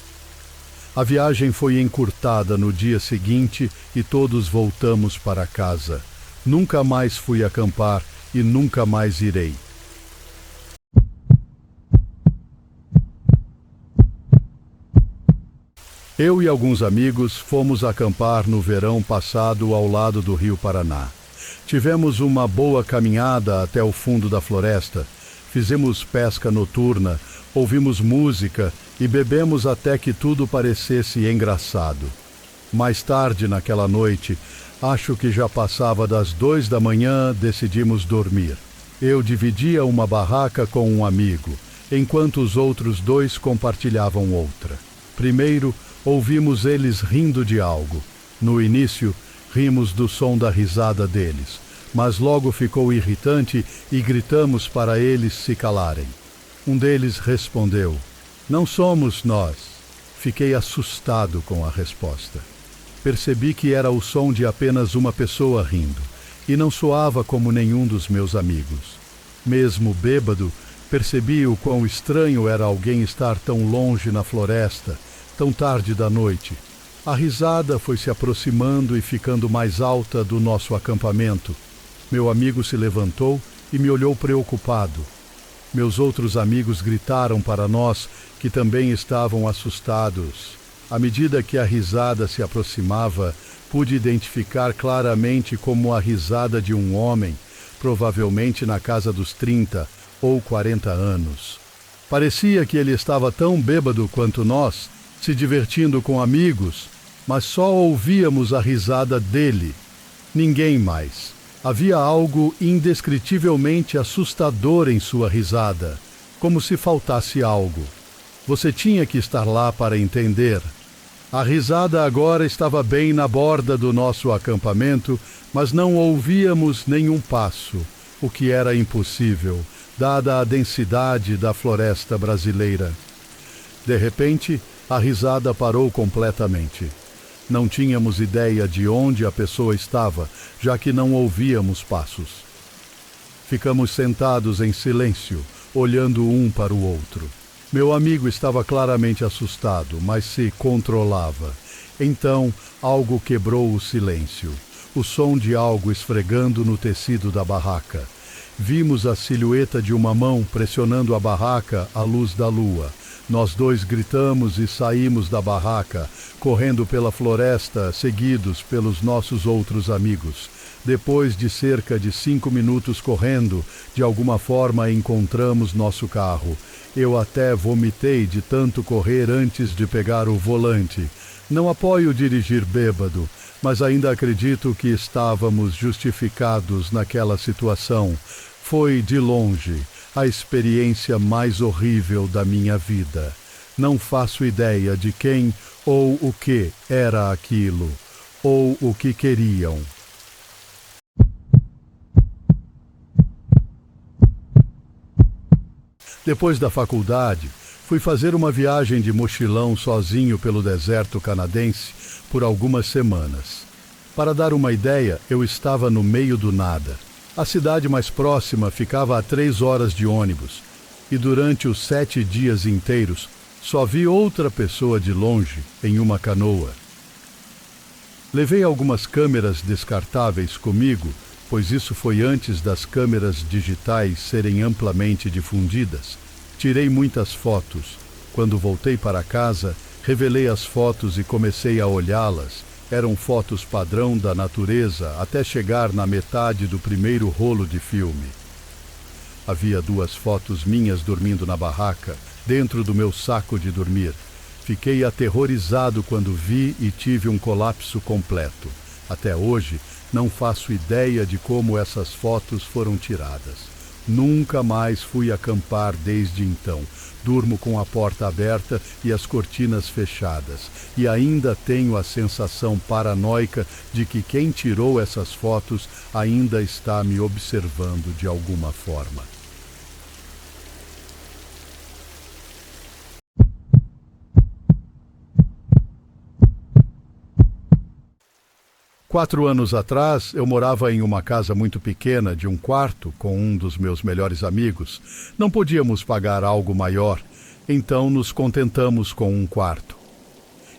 A viagem foi encurtada no dia seguinte e todos voltamos para casa. Nunca mais fui acampar e nunca mais irei. Eu e alguns amigos fomos acampar no verão passado ao lado do Rio Paraná. Tivemos uma boa caminhada até o fundo da floresta, fizemos pesca noturna, ouvimos música e bebemos até que tudo parecesse engraçado. Mais tarde naquela noite, acho que já passava das 2 da manhã, decidimos dormir. Eu dividia uma barraca com um amigo, enquanto os outros 2 compartilhavam outra. Primeiro, ouvimos eles rindo de algo. No início, rimos do som da risada deles, mas logo ficou irritante e gritamos para eles se calarem. Um deles respondeu: "Não somos nós." Fiquei assustado com a resposta. Percebi que era o som de apenas uma pessoa rindo, e não soava como nenhum dos meus amigos. Mesmo bêbado, percebi o quão estranho era alguém estar tão longe na floresta, tão tarde da noite. A risada foi se aproximando e ficando mais alta do nosso acampamento. Meu amigo se levantou e me olhou preocupado. Meus outros amigos gritaram para nós, que também estavam assustados. À medida que a risada se aproximava, pude identificar claramente como a risada de um homem, provavelmente na casa dos 30 ou 40 anos. Parecia que ele estava tão bêbado quanto nós, se divertindo com amigos, mas só ouvíamos a risada dele, ninguém mais. Havia algo indescritivelmente assustador em sua risada, como se faltasse algo. Você tinha que estar lá para entender. A risada agora estava bem na borda do nosso acampamento, mas não ouvíamos nenhum passo, o que era impossível, dada a densidade da floresta brasileira. De repente, a risada parou completamente. Não tínhamos ideia de onde a pessoa estava, já que não ouvíamos passos. Ficamos sentados em silêncio, olhando um para o outro. Meu amigo estava claramente assustado, mas se controlava. Então, algo quebrou o silêncio. O som de algo esfregando no tecido da barraca. Vimos a silhueta de uma mão pressionando a barraca à luz da lua. Nós dois gritamos e saímos da barraca, correndo pela floresta, seguidos pelos nossos outros amigos. Depois de cerca de 5 minutos correndo, de alguma forma encontramos nosso carro. Eu até vomitei de tanto correr antes de pegar o volante. Não apoio dirigir bêbado, mas ainda acredito que estávamos justificados naquela situação. Foi, de longe, a experiência mais horrível da minha vida. Não faço ideia de quem ou o que era aquilo, ou o que queriam. Depois da faculdade, fui fazer uma viagem de mochilão sozinho pelo deserto canadense por algumas semanas. Para dar uma ideia, eu estava no meio do nada. A cidade mais próxima ficava a 3 horas de ônibus, e durante os 7 dias inteiros, só vi outra pessoa de longe em uma canoa. Levei algumas câmeras descartáveis comigo, pois isso foi antes das câmeras digitais serem amplamente difundidas. Tirei muitas fotos. Quando voltei para casa, revelei as fotos e comecei a olhá-las. Eram fotos padrão da natureza até chegar na metade do primeiro rolo de filme. Havia 2 fotos minhas dormindo na barraca, dentro do meu saco de dormir. Fiquei aterrorizado quando vi e tive um colapso completo. Até hoje, não faço ideia de como essas fotos foram tiradas. Nunca mais fui acampar desde então. Durmo com a porta aberta e as cortinas fechadas. E ainda tenho a sensação paranoica de que quem tirou essas fotos ainda está me observando de alguma forma. Quatro anos atrás, eu morava em uma casa muito pequena de um quarto com um dos meus melhores amigos. Não podíamos pagar algo maior, então nos contentamos com um quarto.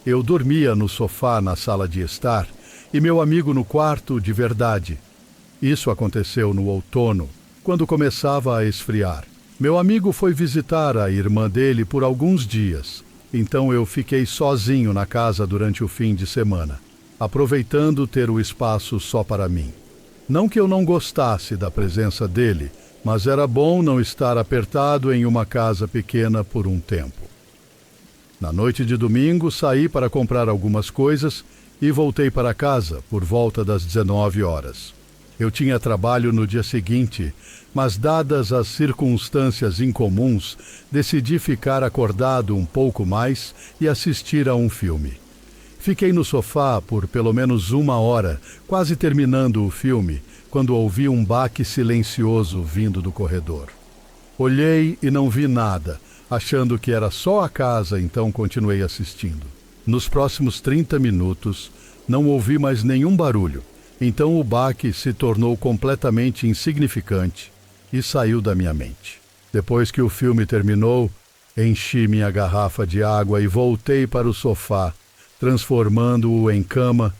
Eu dormia no sofá na sala de estar e meu amigo no quarto de verdade. Isso aconteceu no outono, quando começava a esfriar. Meu amigo foi visitar a irmã dele por alguns dias, então eu fiquei sozinho na casa durante o fim de semana, aproveitando ter o espaço só para mim. Não que eu não gostasse da presença dele, mas era bom não estar apertado em uma casa pequena por um tempo. Na noite de domingo, saí para comprar algumas coisas e voltei para casa por volta das 19 horas. Eu tinha trabalho no dia seguinte, mas dadas as circunstâncias incomuns, decidi ficar acordado um pouco mais e assistir a um filme. Fiquei no sofá por pelo menos 1 hora, quase terminando o filme, quando ouvi um baque silencioso vindo do corredor. Olhei e não vi nada, achando que era só a casa, então continuei assistindo. Nos próximos 30 minutos, não ouvi mais nenhum barulho, então o baque se tornou completamente insignificante e saiu da minha mente. Depois que o filme terminou, enchi minha garrafa de água e voltei para o sofá, transformando-o em cama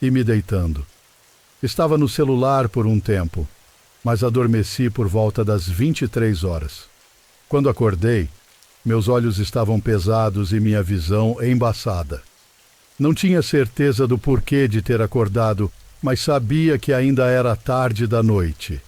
e me deitando. Estava no celular por um tempo, mas adormeci por volta das 23 horas. Quando acordei, meus olhos estavam pesados e minha visão embaçada. Não tinha certeza do porquê de ter acordado, mas sabia que ainda era tarde da noite.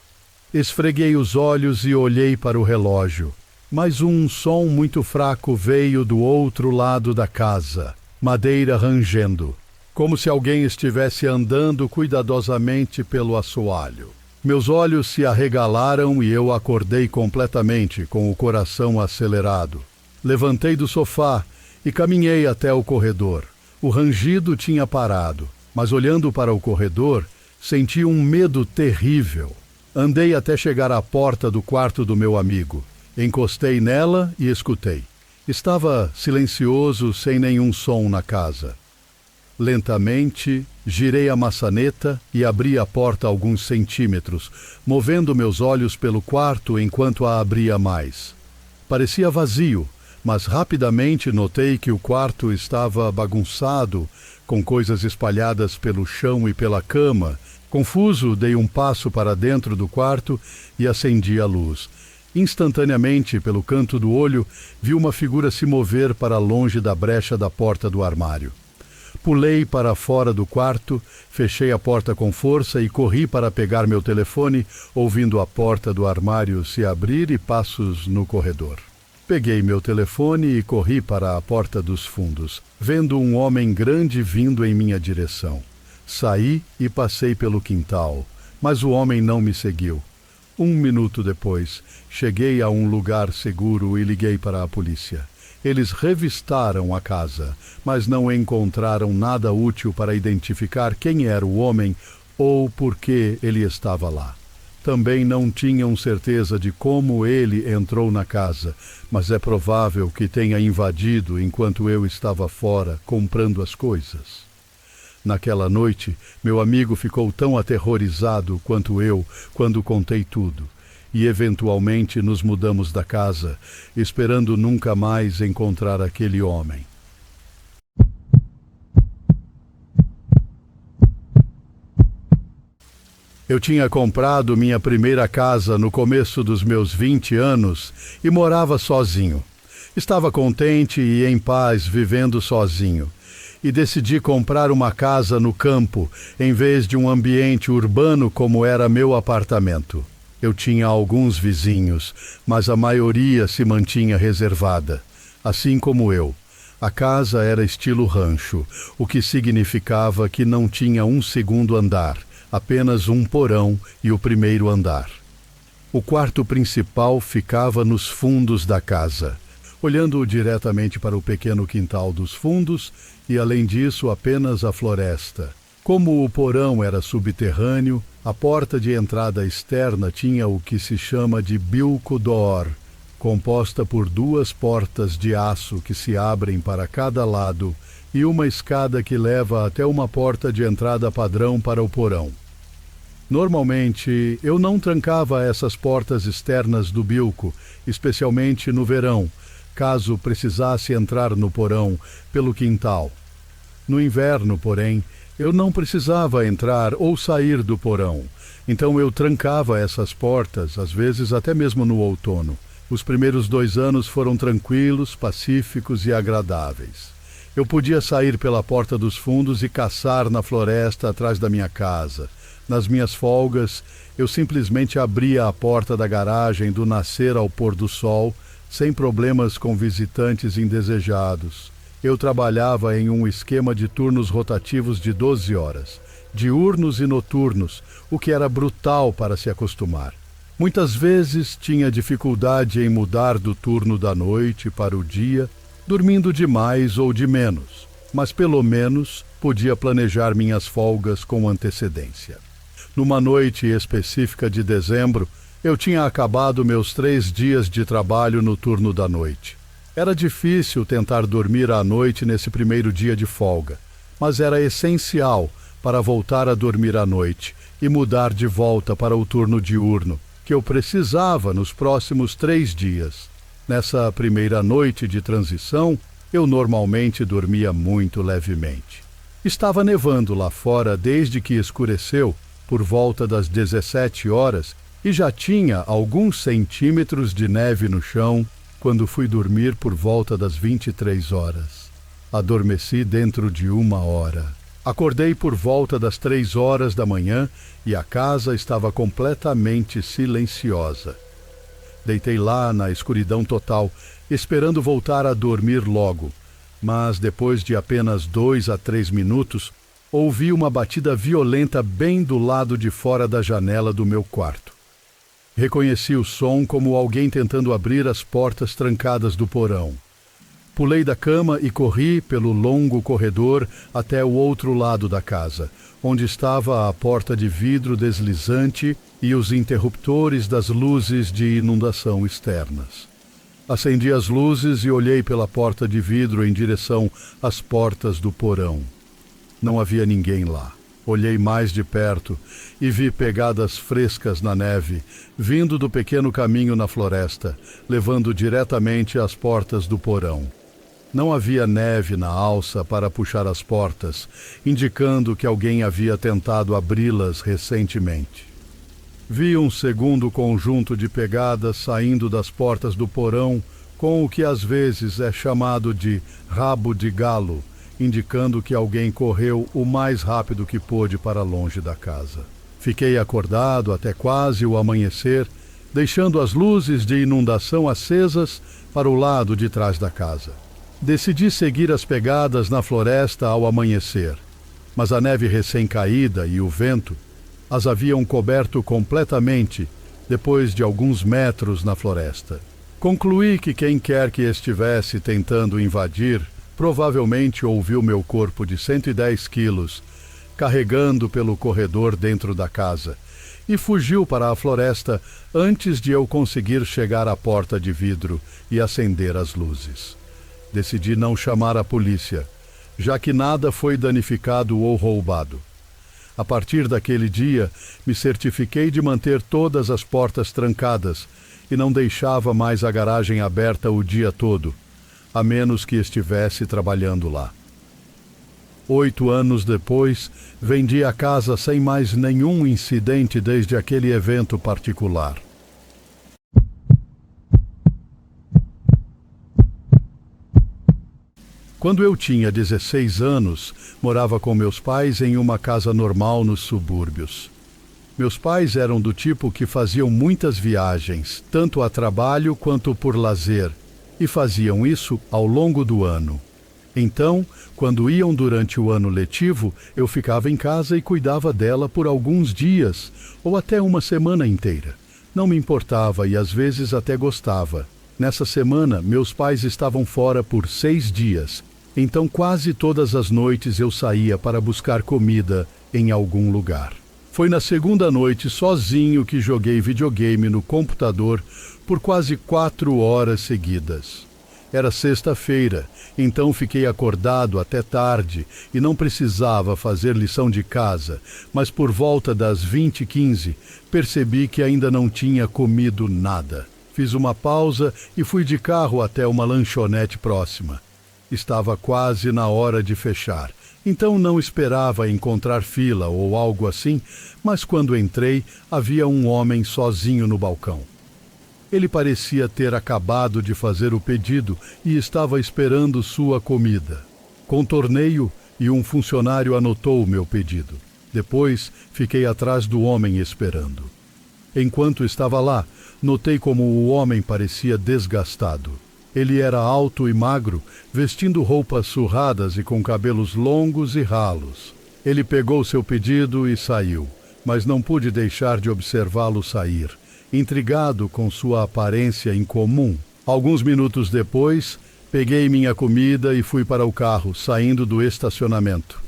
Esfreguei os olhos e olhei para o relógio, mas um som muito fraco veio do outro lado da casa. Madeira rangendo, como se alguém estivesse andando cuidadosamente pelo assoalho. Meus olhos se arregalaram e eu acordei completamente, com o coração acelerado. Levantei do sofá e caminhei até o corredor. O rangido tinha parado, mas olhando para o corredor, senti um medo terrível. Andei até chegar à porta do quarto do meu amigo. Encostei nela e escutei. Estava silencioso, sem nenhum som na casa. Lentamente, girei a maçaneta e abri a porta alguns centímetros, movendo meus olhos pelo quarto enquanto a abria mais. Parecia vazio, mas rapidamente notei que o quarto estava bagunçado, com coisas espalhadas pelo chão e pela cama. Confuso, dei um passo para dentro do quarto e acendi a luz. Instantaneamente, pelo canto do olho, vi uma figura se mover para longe da brecha da porta do armário. Pulei para fora do quarto, fechei a porta com força e corri para pegar meu telefone, ouvindo a porta do armário se abrir e passos no corredor. Peguei meu telefone e corri para a porta dos fundos, vendo um homem grande vindo em minha direção. Saí e passei pelo quintal, mas o homem não me seguiu. 1 minuto depois, cheguei a um lugar seguro e liguei para a polícia. Eles revistaram a casa, mas não encontraram nada útil para identificar quem era o homem ou por que ele estava lá. Também não tinham certeza de como ele entrou na casa, mas é provável que tenha invadido enquanto eu estava fora comprando as coisas. Naquela noite, meu amigo ficou tão aterrorizado quanto eu quando contei tudo. E eventualmente nos mudamos da casa, esperando nunca mais encontrar aquele homem. Eu tinha comprado minha primeira casa no começo dos meus 20 anos e morava sozinho. Estava contente e em paz vivendo sozinho. E decidi comprar uma casa no campo, em vez de um ambiente urbano como era meu apartamento. Eu tinha alguns vizinhos, mas a maioria se mantinha reservada, assim como eu. A casa era estilo rancho, o que significava que não tinha um segundo andar, apenas um porão e o primeiro andar. O quarto principal ficava nos fundos da casa, olhando diretamente para o pequeno quintal dos fundos e, além disso, apenas a floresta. Como o porão era subterrâneo, a porta de entrada externa tinha o que se chama de bilco d'or, composta por 2 portas de aço que se abrem para cada lado e uma escada que leva até uma porta de entrada padrão para o porão. Normalmente, eu não trancava essas portas externas do bilco, especialmente no verão, caso precisasse entrar no porão pelo quintal. No inverno, porém, eu não precisava entrar ou sair do porão, então eu trancava essas portas, às vezes até mesmo no outono. Os primeiros 2 anos foram tranquilos, pacíficos e agradáveis. Eu podia sair pela porta dos fundos e caçar na floresta atrás da minha casa. Nas minhas folgas, eu simplesmente abria a porta da garagem do nascer ao pôr do sol, sem problemas com visitantes indesejados. Eu trabalhava em um esquema de turnos rotativos de 12 horas, diurnos e noturnos, o que era brutal para se acostumar. Muitas vezes tinha dificuldade em mudar do turno da noite para o dia, dormindo de mais ou de menos, mas pelo menos podia planejar minhas folgas com antecedência. Numa noite específica de dezembro, eu tinha acabado meus 3 dias de trabalho no turno da noite. Era difícil tentar dormir à noite nesse primeiro dia de folga, mas era essencial para voltar a dormir à noite e mudar de volta para o turno diurno, que eu precisava nos próximos 3 dias. Nessa primeira noite de transição, eu normalmente dormia muito levemente. Estava nevando lá fora desde que escureceu, por volta das 17 horas, e já tinha alguns centímetros de neve no chão quando fui dormir por volta das 23 horas. Adormeci dentro de 1 hora. Acordei por volta das 3 horas da manhã e a casa estava completamente silenciosa. Deitei lá na escuridão total, esperando voltar a dormir logo, mas depois de apenas 2 a 3 minutos, ouvi uma batida violenta bem do lado de fora da janela do meu quarto. Reconheci o som como alguém tentando abrir as portas trancadas do porão. Pulei da cama e corri pelo longo corredor até o outro lado da casa, onde estava a porta de vidro deslizante e os interruptores das luzes de inundação externas. Acendi as luzes e olhei pela porta de vidro em direção às portas do porão. Não havia ninguém lá. Olhei mais de perto e vi pegadas frescas na neve, vindo do pequeno caminho na floresta, levando diretamente às portas do porão. Não havia neve na alça para puxar as portas, indicando que alguém havia tentado abri-las recentemente. Vi um segundo conjunto de pegadas saindo das portas do porão com o que às vezes é chamado de rabo de galo, indicando que alguém correu o mais rápido que pôde para longe da casa. Fiquei acordado até quase o amanhecer, deixando as luzes de inundação acesas para o lado de trás da casa. Decidi seguir as pegadas na floresta ao amanhecer, mas a neve recém-caída e o vento as haviam coberto completamente depois de alguns metros na floresta. Concluí que quem quer que estivesse tentando invadir provavelmente ouviu meu corpo de 110 quilos carregando pelo corredor dentro da casa e fugiu para a floresta antes de eu conseguir chegar à porta de vidro e acender as luzes. Decidi não chamar a polícia, já que nada foi danificado ou roubado. A partir daquele dia, me certifiquei de manter todas as portas trancadas e não deixava mais a garagem aberta o dia todo, a menos que estivesse trabalhando lá. 8 anos depois, vendi a casa sem mais nenhum incidente desde aquele evento particular. Quando eu tinha 16 anos, morava com meus pais em uma casa normal nos subúrbios. Meus pais eram do tipo que faziam muitas viagens, tanto a trabalho quanto por lazer, e faziam isso ao longo do ano. Então, quando iam durante o ano letivo, eu ficava em casa e cuidava dela por alguns dias, ou até uma semana inteira. Não me importava e às vezes até gostava. Nessa semana, meus pais estavam fora por 6 dias, então quase todas as noites eu saía para buscar comida em algum lugar. Foi na segunda noite sozinho que joguei videogame no computador por quase 4 horas seguidas. Era sexta-feira, então fiquei acordado até tarde e não precisava fazer lição de casa, mas por volta das 20h15 percebi que ainda não tinha comido nada. Fiz uma pausa e fui de carro até uma lanchonete próxima. Estava quase na hora de fechar, então não esperava encontrar fila ou algo assim, mas quando entrei, havia um homem sozinho no balcão. Ele parecia ter acabado de fazer o pedido e estava esperando sua comida. Contornei-o e um funcionário anotou o meu pedido. Depois, fiquei atrás do homem esperando. Enquanto estava lá, notei como o homem parecia desgastado. Ele era alto e magro, vestindo roupas surradas e com cabelos longos e ralos. Ele pegou seu pedido e saiu, mas não pude deixar de observá-lo sair, intrigado com sua aparência incomum. Alguns minutos depois, peguei minha comida e fui para o carro, saindo do estacionamento.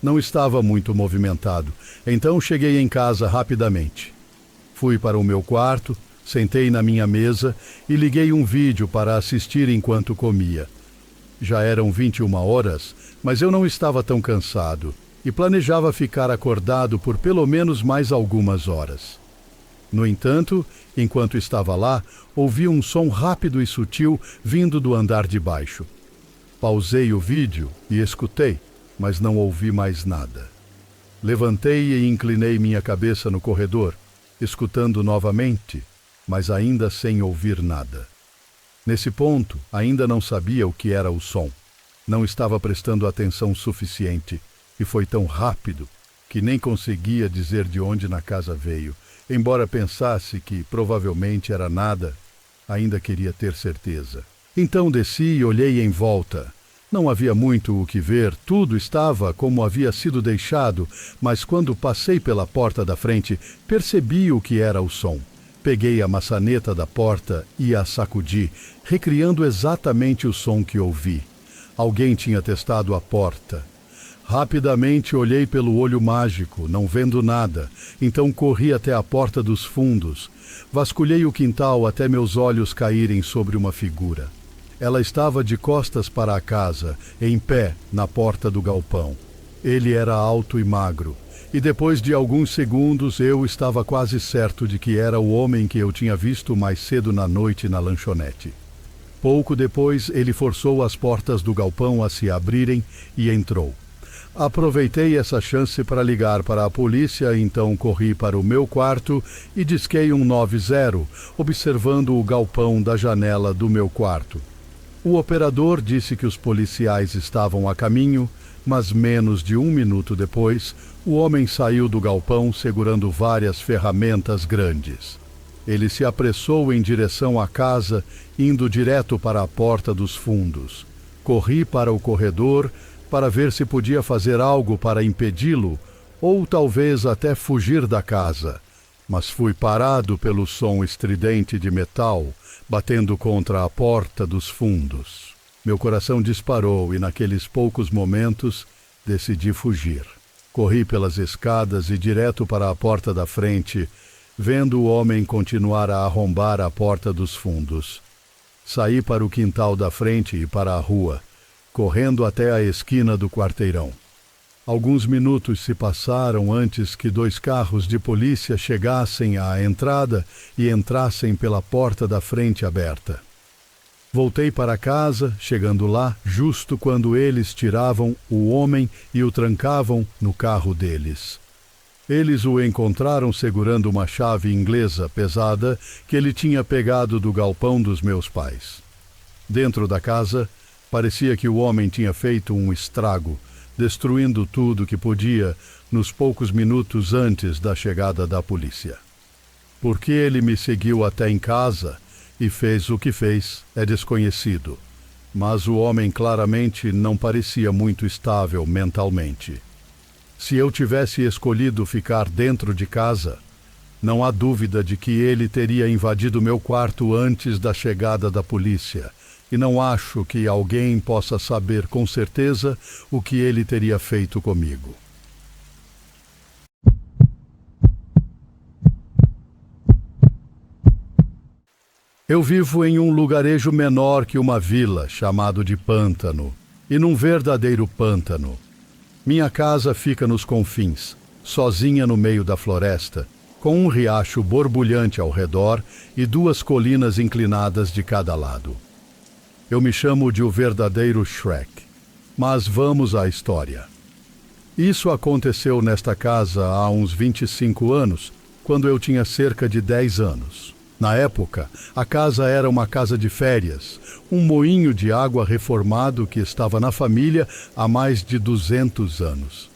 Não estava muito movimentado, então cheguei em casa rapidamente. Fui para o meu quarto, sentei na minha mesa e liguei um vídeo para assistir enquanto comia. Já eram 21 horas, mas eu não estava tão cansado e planejava ficar acordado por pelo menos mais algumas horas. No entanto, enquanto estava lá, ouvi um som rápido e sutil vindo do andar de baixo. Pausei o vídeo e escutei, mas não ouvi mais nada. Levantei e inclinei minha cabeça no corredor, escutando novamente, mas ainda sem ouvir nada. Nesse ponto, ainda não sabia o que era o som. Não estava prestando atenção suficiente, e foi tão rápido que nem conseguia dizer de onde na casa veio. Embora pensasse que provavelmente era nada, ainda queria ter certeza. Então desci e olhei em volta. Não havia muito o que ver, tudo estava como havia sido deixado, mas quando passei pela porta da frente, percebi o que era o som. Peguei a maçaneta da porta e a sacudi, recriando exatamente o som que ouvi. Alguém tinha testado a porta. Rapidamente olhei pelo olho mágico, não vendo nada, então corri até a porta dos fundos. Vasculhei o quintal até meus olhos caírem sobre uma figura. Ela estava de costas para a casa, em pé, na porta do galpão. Ele era alto e magro, e depois de alguns segundos eu estava quase certo de que era o homem que eu tinha visto mais cedo na noite na lanchonete. Pouco depois ele forçou as portas do galpão a se abrirem e entrou. Aproveitei essa chance para ligar para a polícia, então corri para o meu quarto e disquei 190, observando o galpão da janela do meu quarto. O operador disse que os policiais estavam a caminho, mas menos de 1 minuto depois, o homem saiu do galpão segurando várias ferramentas grandes. Ele se apressou em direção à casa, indo direto para a porta dos fundos. Corri para o corredor para ver se podia fazer algo para impedi-lo, ou talvez até fugir da casa, mas fui parado pelo som estridente de metal, batendo contra a porta dos fundos. Meu coração disparou e naqueles poucos momentos decidi fugir. Corri pelas escadas e direto para a porta da frente, vendo o homem continuar a arrombar a porta dos fundos. Saí para o quintal da frente e para a rua, correndo até a esquina do quarteirão. Alguns minutos se passaram antes que 2 carros de polícia chegassem à entrada e entrassem pela porta da frente aberta. Voltei para casa, chegando lá justo quando eles tiravam o homem e o trancavam no carro deles. Eles o encontraram segurando uma chave inglesa pesada que ele tinha pegado do galpão dos meus pais. Dentro da casa, parecia que o homem tinha feito um estrago, destruindo tudo que podia nos poucos minutos antes da chegada da polícia. Por que ele me seguiu até em casa e fez o que fez é desconhecido, mas o homem claramente não parecia muito estável mentalmente. Se eu tivesse escolhido ficar dentro de casa, não há dúvida de que ele teria invadido meu quarto antes da chegada da polícia, e não acho que alguém possa saber com certeza o que ele teria feito comigo. Eu vivo em um lugarejo menor que uma vila, chamado de Pântano, e num verdadeiro pântano. Minha casa fica nos confins, sozinha no meio da floresta, com um riacho borbulhante ao redor e 2 colinas inclinadas de cada lado. Eu me chamo de o verdadeiro Shrek, mas vamos à história. Isso aconteceu nesta casa há uns 25 anos, quando eu tinha cerca de 10 anos. Na época, a casa era uma casa de férias, um moinho de água reformado que estava na família há mais de 200 anos.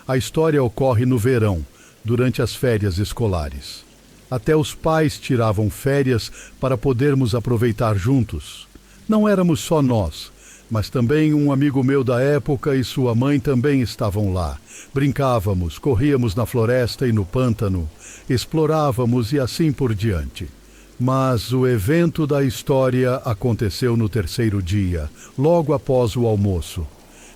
A história ocorre no verão, durante as férias escolares. Até os pais tiravam férias para podermos aproveitar juntos. Não éramos só nós, mas também um amigo meu da época e sua mãe também estavam lá. Brincávamos, corríamos na floresta e no pântano, explorávamos e assim por diante. Mas o evento da história aconteceu no 3º dia, logo após o almoço.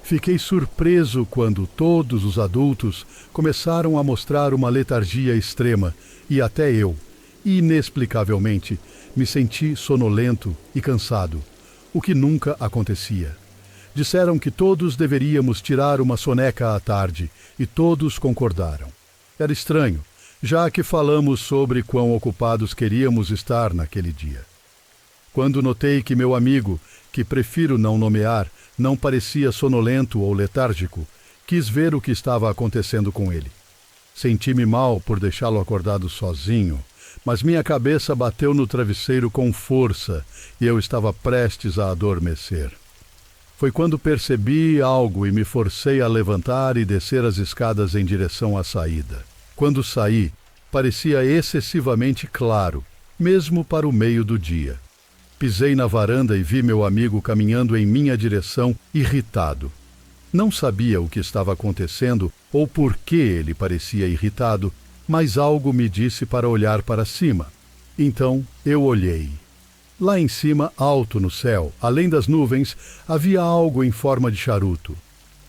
Fiquei surpreso quando todos os adultos começaram a mostrar uma letargia extrema, e até eu, inexplicavelmente, me senti sonolento e cansado, o que nunca acontecia. Disseram que todos deveríamos tirar uma soneca à tarde, e todos concordaram. Era estranho, já que falamos sobre quão ocupados queríamos estar naquele dia. Quando notei que meu amigo, que prefiro não nomear, não parecia sonolento ou letárgico, quis ver o que estava acontecendo com ele. Senti-me mal por deixá-lo acordado sozinho, mas minha cabeça bateu no travesseiro com força e eu estava prestes a adormecer. Foi quando percebi algo e me forcei a levantar e descer as escadas em direção à saída. Quando saí, parecia excessivamente claro, mesmo para o meio do dia. Pisei na varanda e vi meu amigo caminhando em minha direção, irritado. Não sabia o que estava acontecendo ou por que ele parecia irritado, mas algo me disse para olhar para cima. Então eu olhei. Lá em cima, alto no céu, além das nuvens, havia algo em forma de charuto.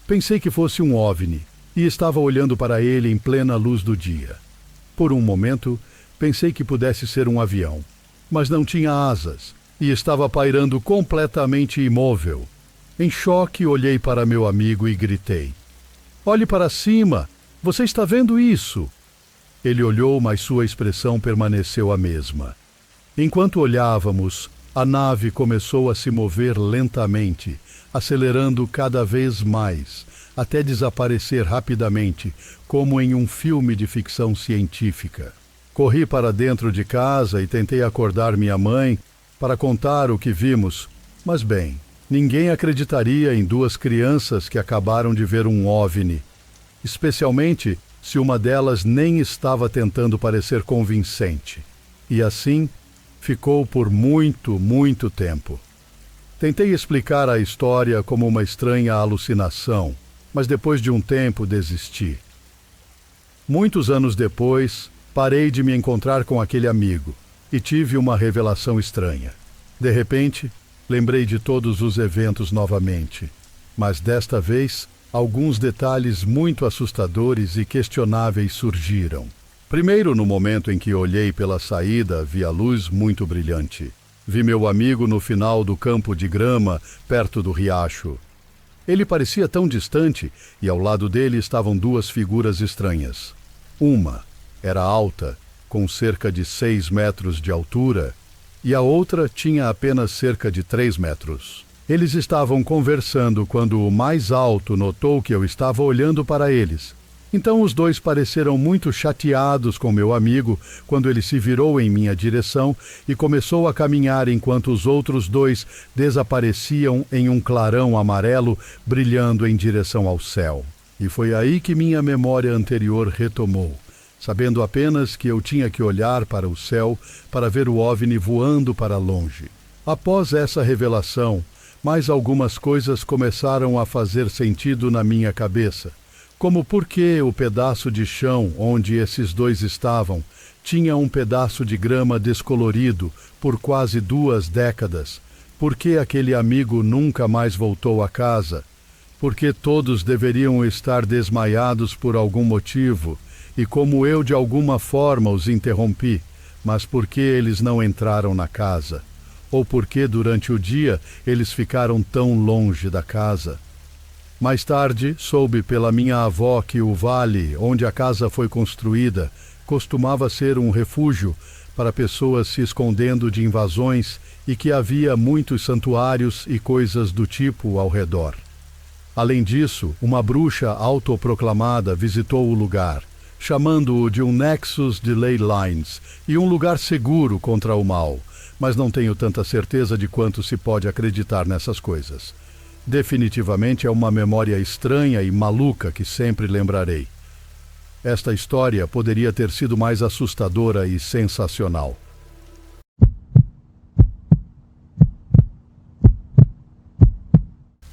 Pensei que fosse um OVNI e estava olhando para ele em plena luz do dia. Por um momento, pensei que pudesse ser um avião, mas não tinha asas e estava pairando completamente imóvel. Em choque, olhei para meu amigo e gritei: "Olhe para cima! Você está vendo isso?" Ele olhou, mas sua expressão permaneceu a mesma. Enquanto olhávamos, a nave começou a se mover lentamente, acelerando cada vez mais, até desaparecer rapidamente, como em um filme de ficção científica. Corri para dentro de casa e tentei acordar minha mãe para contar o que vimos, mas bem, ninguém acreditaria em duas crianças que acabaram de ver um OVNI, especialmente se uma delas nem estava tentando parecer convincente. E assim ficou por muito tempo. Tentei explicar a história como uma estranha alucinação, mas depois de um tempo desisti. Muitos anos depois, parei de me encontrar com aquele amigo e tive uma revelação estranha. De repente, lembrei de todos os eventos novamente, mas desta vez, alguns detalhes muito assustadores e questionáveis surgiram. Primeiro, no momento em que olhei pela saída, vi a luz muito brilhante. Vi meu amigo no final do campo de grama, perto do riacho. Ele parecia tão distante e ao lado dele estavam duas figuras estranhas. Uma era alta, com cerca de 6 metros de altura, e a outra tinha apenas cerca de 3 metros. Eles estavam conversando quando o mais alto notou que eu estava olhando para eles. Então os dois pareceram muito chateados com meu amigo quando ele se virou em minha direção e começou a caminhar enquanto os outros dois desapareciam em um clarão amarelo brilhando em direção ao céu. E foi aí que minha memória anterior retomou, sabendo apenas que eu tinha que olhar para o céu para ver o OVNI voando para longe. Após essa revelação, mais algumas coisas começaram a fazer sentido na minha cabeça. Como por que o pedaço de chão onde esses dois estavam tinha um pedaço de grama descolorido por quase 2 décadas? Por que aquele amigo nunca mais voltou a casa? Por que todos deveriam estar desmaiados por algum motivo? E como eu de alguma forma os interrompi, mas por que eles não entraram na casa? Ou por que durante o dia eles ficaram tão longe da casa? Mais tarde, soube pela minha avó que o vale onde a casa foi construída costumava ser um refúgio para pessoas se escondendo de invasões e que havia muitos santuários e coisas do tipo ao redor. Além disso, uma bruxa autoproclamada visitou o lugar, chamando-o de um Nexus de Ley Lines e um lugar seguro contra o mal, mas não tenho tanta certeza de quanto se pode acreditar nessas coisas. Definitivamente é uma memória estranha e maluca que sempre lembrarei. Esta história poderia ter sido mais assustadora e sensacional.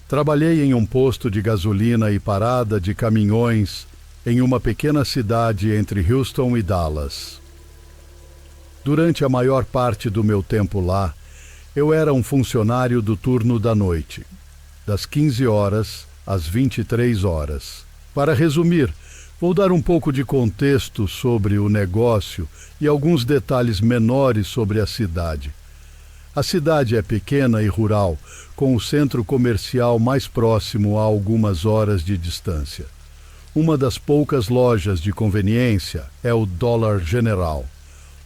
Trabalhei em um posto de gasolina e parada de caminhões em uma pequena cidade entre Houston e Dallas. Durante a maior parte do meu tempo lá, eu era um funcionário do turno da noite, das 15 horas às 23 horas. Para resumir, vou dar um pouco de contexto sobre o negócio e alguns detalhes menores sobre a cidade. A cidade é pequena e rural, com o centro comercial mais próximo a algumas horas de distância. Uma das poucas lojas de conveniência é o Dollar General.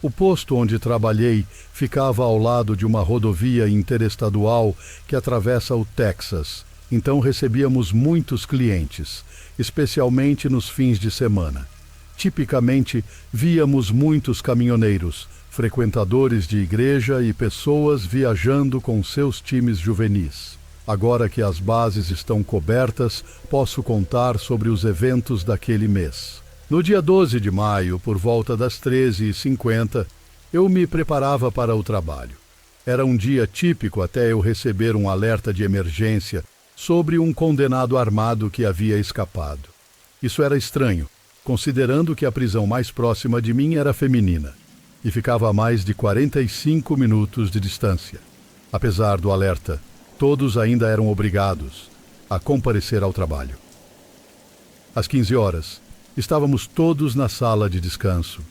O posto onde trabalhei ficava ao lado de uma rodovia interestadual que atravessa o Texas, então recebíamos muitos clientes, especialmente nos fins de semana. Tipicamente, víamos muitos caminhoneiros, frequentadores de igreja e pessoas viajando com seus times juvenis. Agora que as bases estão cobertas, posso contar sobre os eventos daquele mês. No dia 12 de maio, por volta das 13h50, eu me preparava para o trabalho. Era um dia típico até eu receber um alerta de emergência sobre um condenado armado que havia escapado. Isso era estranho, considerando que a prisão mais próxima de mim era feminina. e ficava a mais de 45 minutos de distância. Apesar do alerta, todos ainda eram obrigados a comparecer ao trabalho. Às 15 horas, estávamos todos na sala de descanso,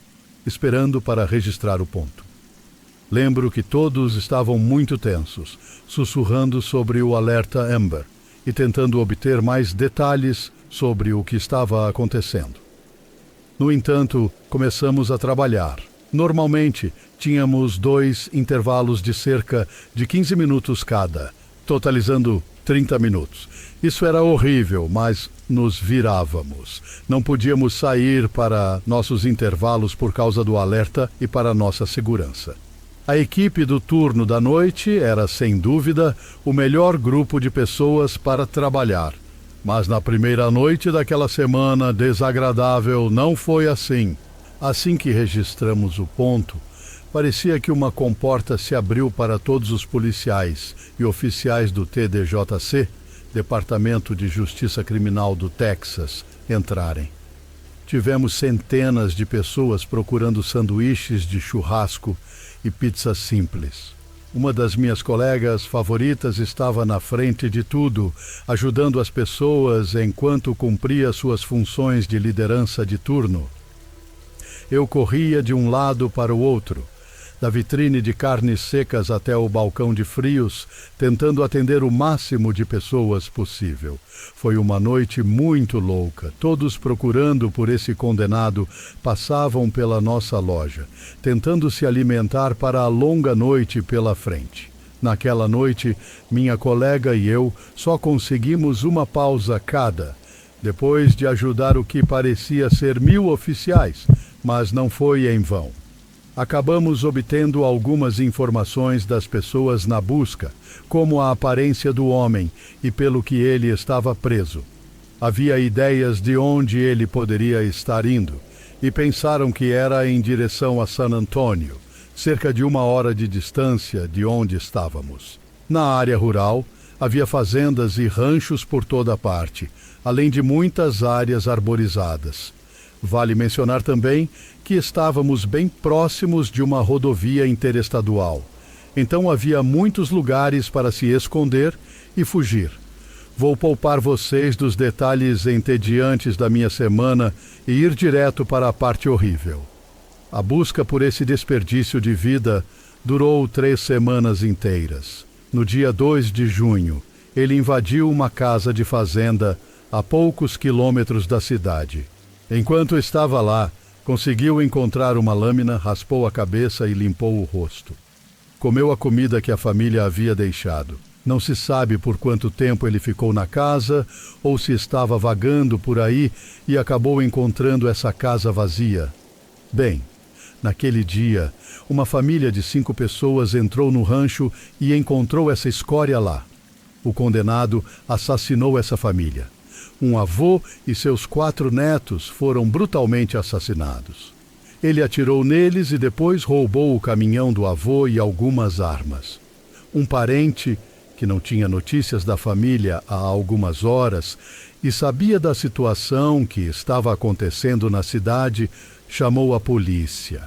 esperando para registrar o ponto. Lembro que todos estavam muito tensos, sussurrando sobre o alerta Amber e tentando obter mais detalhes sobre o que estava acontecendo. No entanto, começamos a trabalhar. Normalmente, tínhamos 2 intervalos de cerca de 15 minutos cada, totalizando 30 minutos. Isso era horrível, mas nos virávamos. Não podíamos sair para nossos intervalos por causa do alerta e para nossa segurança. A equipe do turno da noite era, sem dúvida, o melhor grupo de pessoas para trabalhar. Mas na primeira noite daquela semana desagradável não foi assim. Assim que registramos o ponto, parecia que uma comporta se abriu para todos os policiais e oficiais do TDJC, Departamento de Justiça Criminal do Texas, entrarem. Tivemos centenas de pessoas procurando sanduíches de churrasco e pizza simples. Uma das minhas colegas favoritas estava na frente de tudo, ajudando as pessoas enquanto cumpria suas funções de liderança de turno. Eu corria de um lado para o outro, da vitrine de carnes secas até o balcão de frios, tentando atender o máximo de pessoas possível. Foi uma noite muito louca. Todos procurando por esse condenado passavam pela nossa loja, tentando se alimentar para a longa noite pela frente. Naquela noite, minha colega e eu só conseguimos uma pausa cada, depois de ajudar o que parecia ser 1000 oficiais, mas não foi em vão. Acabamos obtendo algumas informações das pessoas na busca, como a aparência do homem e pelo que ele estava preso. Havia ideias de onde ele poderia estar indo, e pensaram que era em direção a San Antônio, cerca de 1 hora de distância de onde estávamos. Na área rural, havia fazendas e ranchos por toda parte, além de muitas áreas arborizadas. Vale mencionar também que estávamos bem próximos de uma rodovia interestadual. Então havia muitos lugares para se esconder e fugir. Vou poupar vocês dos detalhes entediantes da minha semana e ir direto para a parte horrível. A busca por esse desperdício de vida durou 3 semanas inteiras. No dia 2 de junho, ele invadiu uma casa de fazenda a poucos quilômetros da cidade. Enquanto estava lá, conseguiu encontrar uma lâmina, raspou a cabeça e limpou o rosto. Comeu a comida que a família havia deixado. Não se sabe por quanto tempo ele ficou na casa ou se estava vagando por aí e acabou encontrando essa casa vazia. Bem, naquele dia, uma família de 5 pessoas entrou no rancho e encontrou essa escória lá. O condenado assassinou essa família. Um avô e seus 4 netos foram brutalmente assassinados. Ele atirou neles e depois roubou o caminhão do avô e algumas armas. Um parente, que não tinha notícias da família há algumas horas e sabia da situação que estava acontecendo na cidade, chamou a polícia.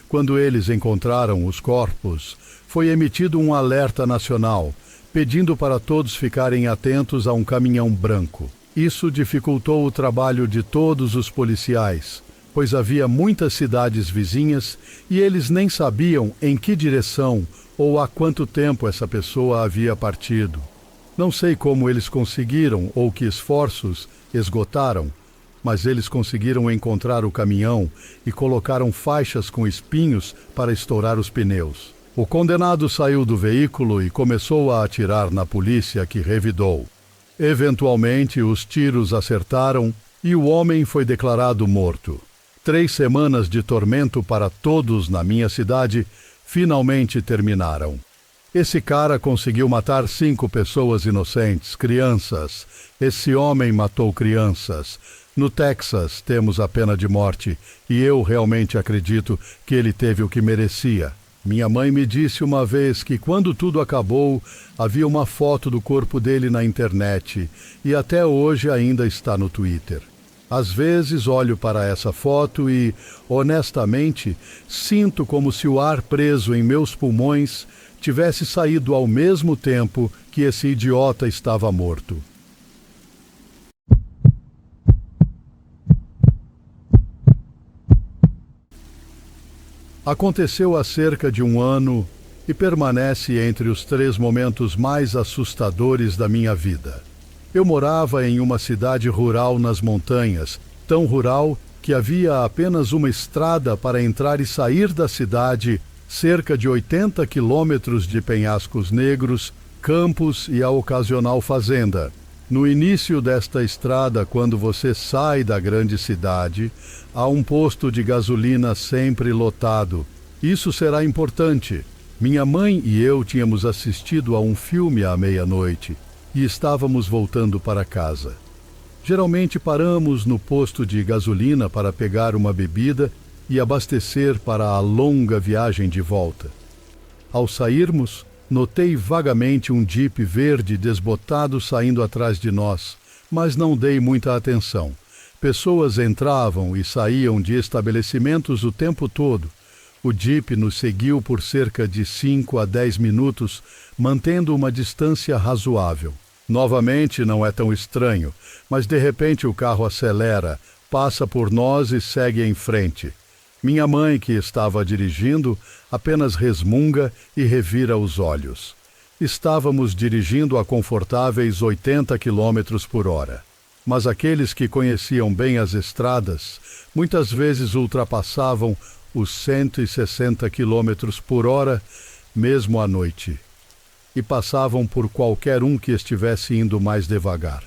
Quando eles encontraram os corpos, foi emitido um alerta nacional, pedindo para todos ficarem atentos a um caminhão branco. Isso dificultou o trabalho de todos os policiais, pois havia muitas cidades vizinhas e eles nem sabiam em que direção ou há quanto tempo essa pessoa havia partido. Não sei como eles conseguiram ou que esforços esgotaram, mas eles conseguiram encontrar o caminhão e colocaram faixas com espinhos para estourar os pneus. O condenado saiu do veículo e começou a atirar na polícia, que revidou. Eventualmente, os tiros acertaram e o homem foi declarado morto. 3 semanas de tormento para todos na minha cidade finalmente terminaram. Esse cara conseguiu matar 5 pessoas inocentes, crianças. Esse homem matou crianças. No Texas temos a pena de morte e eu realmente acredito que ele teve o que merecia. Minha mãe me disse uma vez que quando tudo acabou, havia uma foto do corpo dele na internet e até hoje ainda está no Twitter. Às vezes olho para essa foto e, honestamente, sinto como se o ar preso em meus pulmões tivesse saído ao mesmo tempo que esse idiota estava morto. Aconteceu há cerca de um ano e permanece entre os 3 momentos mais assustadores da minha vida. Eu morava em uma cidade rural nas montanhas, tão rural que havia apenas uma estrada para entrar e sair da cidade, cerca de 80 quilômetros de penhascos negros, campos e a ocasional fazenda. No início desta estrada, quando você sai da grande cidade, há um posto de gasolina sempre lotado. Isso será importante. Minha mãe e eu tínhamos assistido a um filme à meia-noite e estávamos voltando para casa. Geralmente paramos no posto de gasolina para pegar uma bebida e abastecer para a longa viagem de volta. Ao sairmos, notei vagamente um Jeep verde desbotado saindo atrás de nós, mas não dei muita atenção. Pessoas entravam e saíam de estabelecimentos o tempo todo. O Jeep nos seguiu por cerca de 5 a 10 minutos, mantendo uma distância razoável. Novamente não é tão estranho, mas de repente o carro acelera, passa por nós e segue em frente. Minha mãe, que estava dirigindo, apenas resmunga e revira os olhos. Estávamos dirigindo a confortáveis 80 quilômetros por hora. Mas aqueles que conheciam bem as estradas, muitas vezes ultrapassavam os 160 quilômetros por hora, mesmo à noite, e passavam por qualquer um que estivesse indo mais devagar.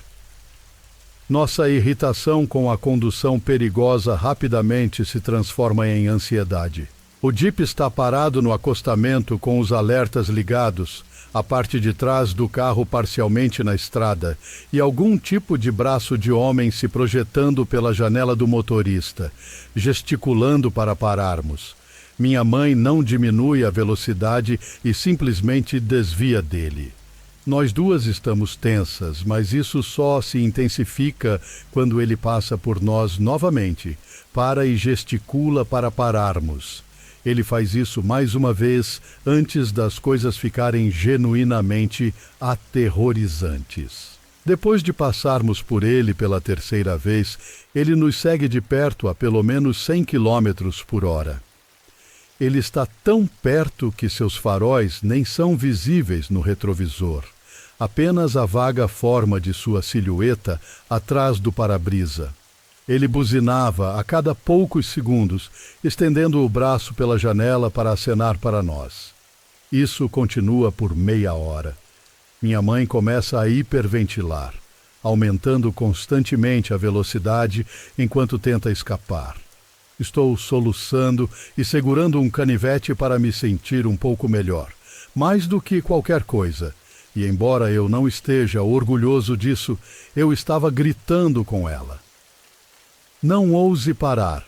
Nossa irritação com a condução perigosa rapidamente se transforma em ansiedade. O Jeep está parado no acostamento com os alertas ligados, a parte de trás do carro parcialmente na estrada e algum tipo de braço de homem se projetando pela janela do motorista, gesticulando para pararmos. Minha mãe não diminui a velocidade e simplesmente desvia dele. Nós duas estamos tensas, mas isso só se intensifica quando ele passa por nós novamente, para e gesticula para pararmos. Ele faz isso mais uma vez antes das coisas ficarem genuinamente aterrorizantes. Depois de passarmos por ele pela 3ª vez, ele nos segue de perto a pelo menos 100 quilômetros por hora. Ele está tão perto que seus faróis nem são visíveis no retrovisor. Apenas a vaga forma de sua silhueta atrás do para-brisa. Ele buzinava a cada poucos segundos, estendendo o braço pela janela para acenar para nós. Isso continua por meia hora. Minha mãe começa a hiperventilar, aumentando constantemente a velocidade enquanto tenta escapar. Estou soluçando e segurando um canivete para me sentir um pouco melhor, mais do que qualquer coisa. E embora eu não esteja orgulhoso disso, eu estava gritando com ela. Não ouse parar.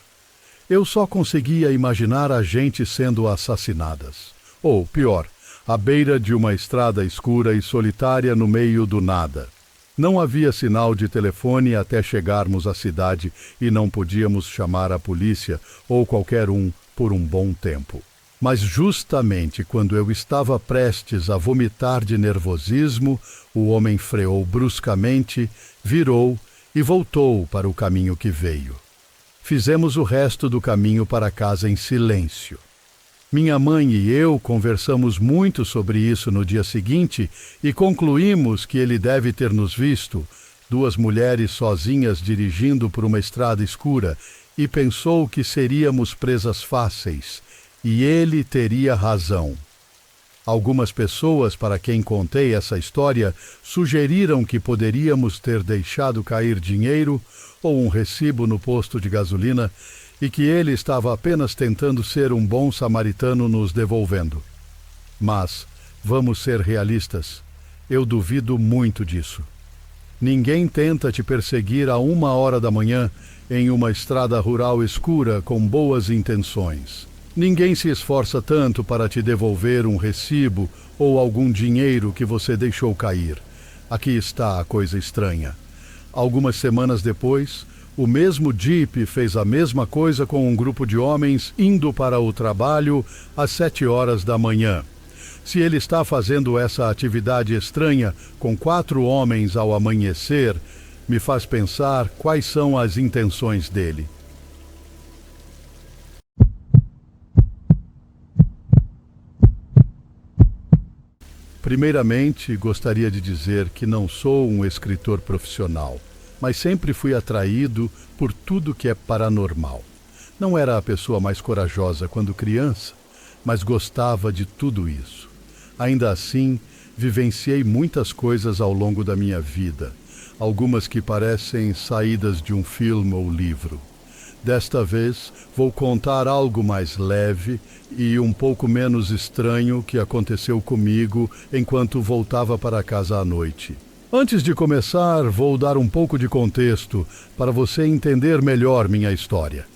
Eu só conseguia imaginar a gente sendo assassinadas. Ou, pior, à beira de uma estrada escura e solitária no meio do nada. Não havia sinal de telefone até chegarmos à cidade e não podíamos chamar a polícia ou qualquer um por um bom tempo. Mas justamente quando eu estava prestes a vomitar de nervosismo, o homem freou bruscamente, virou e voltou para o caminho que veio. Fizemos o resto do caminho para casa em silêncio. Minha mãe e eu conversamos muito sobre isso no dia seguinte e concluímos que ele deve ter nos visto, 2 mulheres sozinhas dirigindo por uma estrada escura, e pensou que seríamos presas fáceis. E ele teria razão. Algumas pessoas para quem contei essa história sugeriram que poderíamos ter deixado cair dinheiro ou um recibo no posto de gasolina e que ele estava apenas tentando ser um bom samaritano nos devolvendo. Mas, vamos ser realistas, eu duvido muito disso. Ninguém tenta te perseguir a 1h da manhã em uma estrada rural escura com boas intenções. Ninguém se esforça tanto para te devolver um recibo ou algum dinheiro que você deixou cair. Aqui está a coisa estranha. Algumas semanas depois, O mesmo Jeep fez a mesma coisa com um grupo de homens indo para o trabalho às 7 horas da manhã. Se ele está fazendo essa atividade estranha com 4 homens ao amanhecer, me faz pensar quais são as intenções dele. Primeiramente, gostaria de dizer que não sou um escritor profissional, mas sempre fui atraído por tudo que é paranormal. Não era a pessoa mais corajosa quando criança, mas gostava de tudo isso. Ainda assim, vivenciei muitas coisas ao longo da minha vida, algumas que parecem saídas de um filme ou livro. Desta vez, vou contar algo mais leve e um pouco menos estranho que aconteceu comigo enquanto voltava para casa à noite. Antes de começar, vou dar um pouco de contexto para você entender melhor minha história.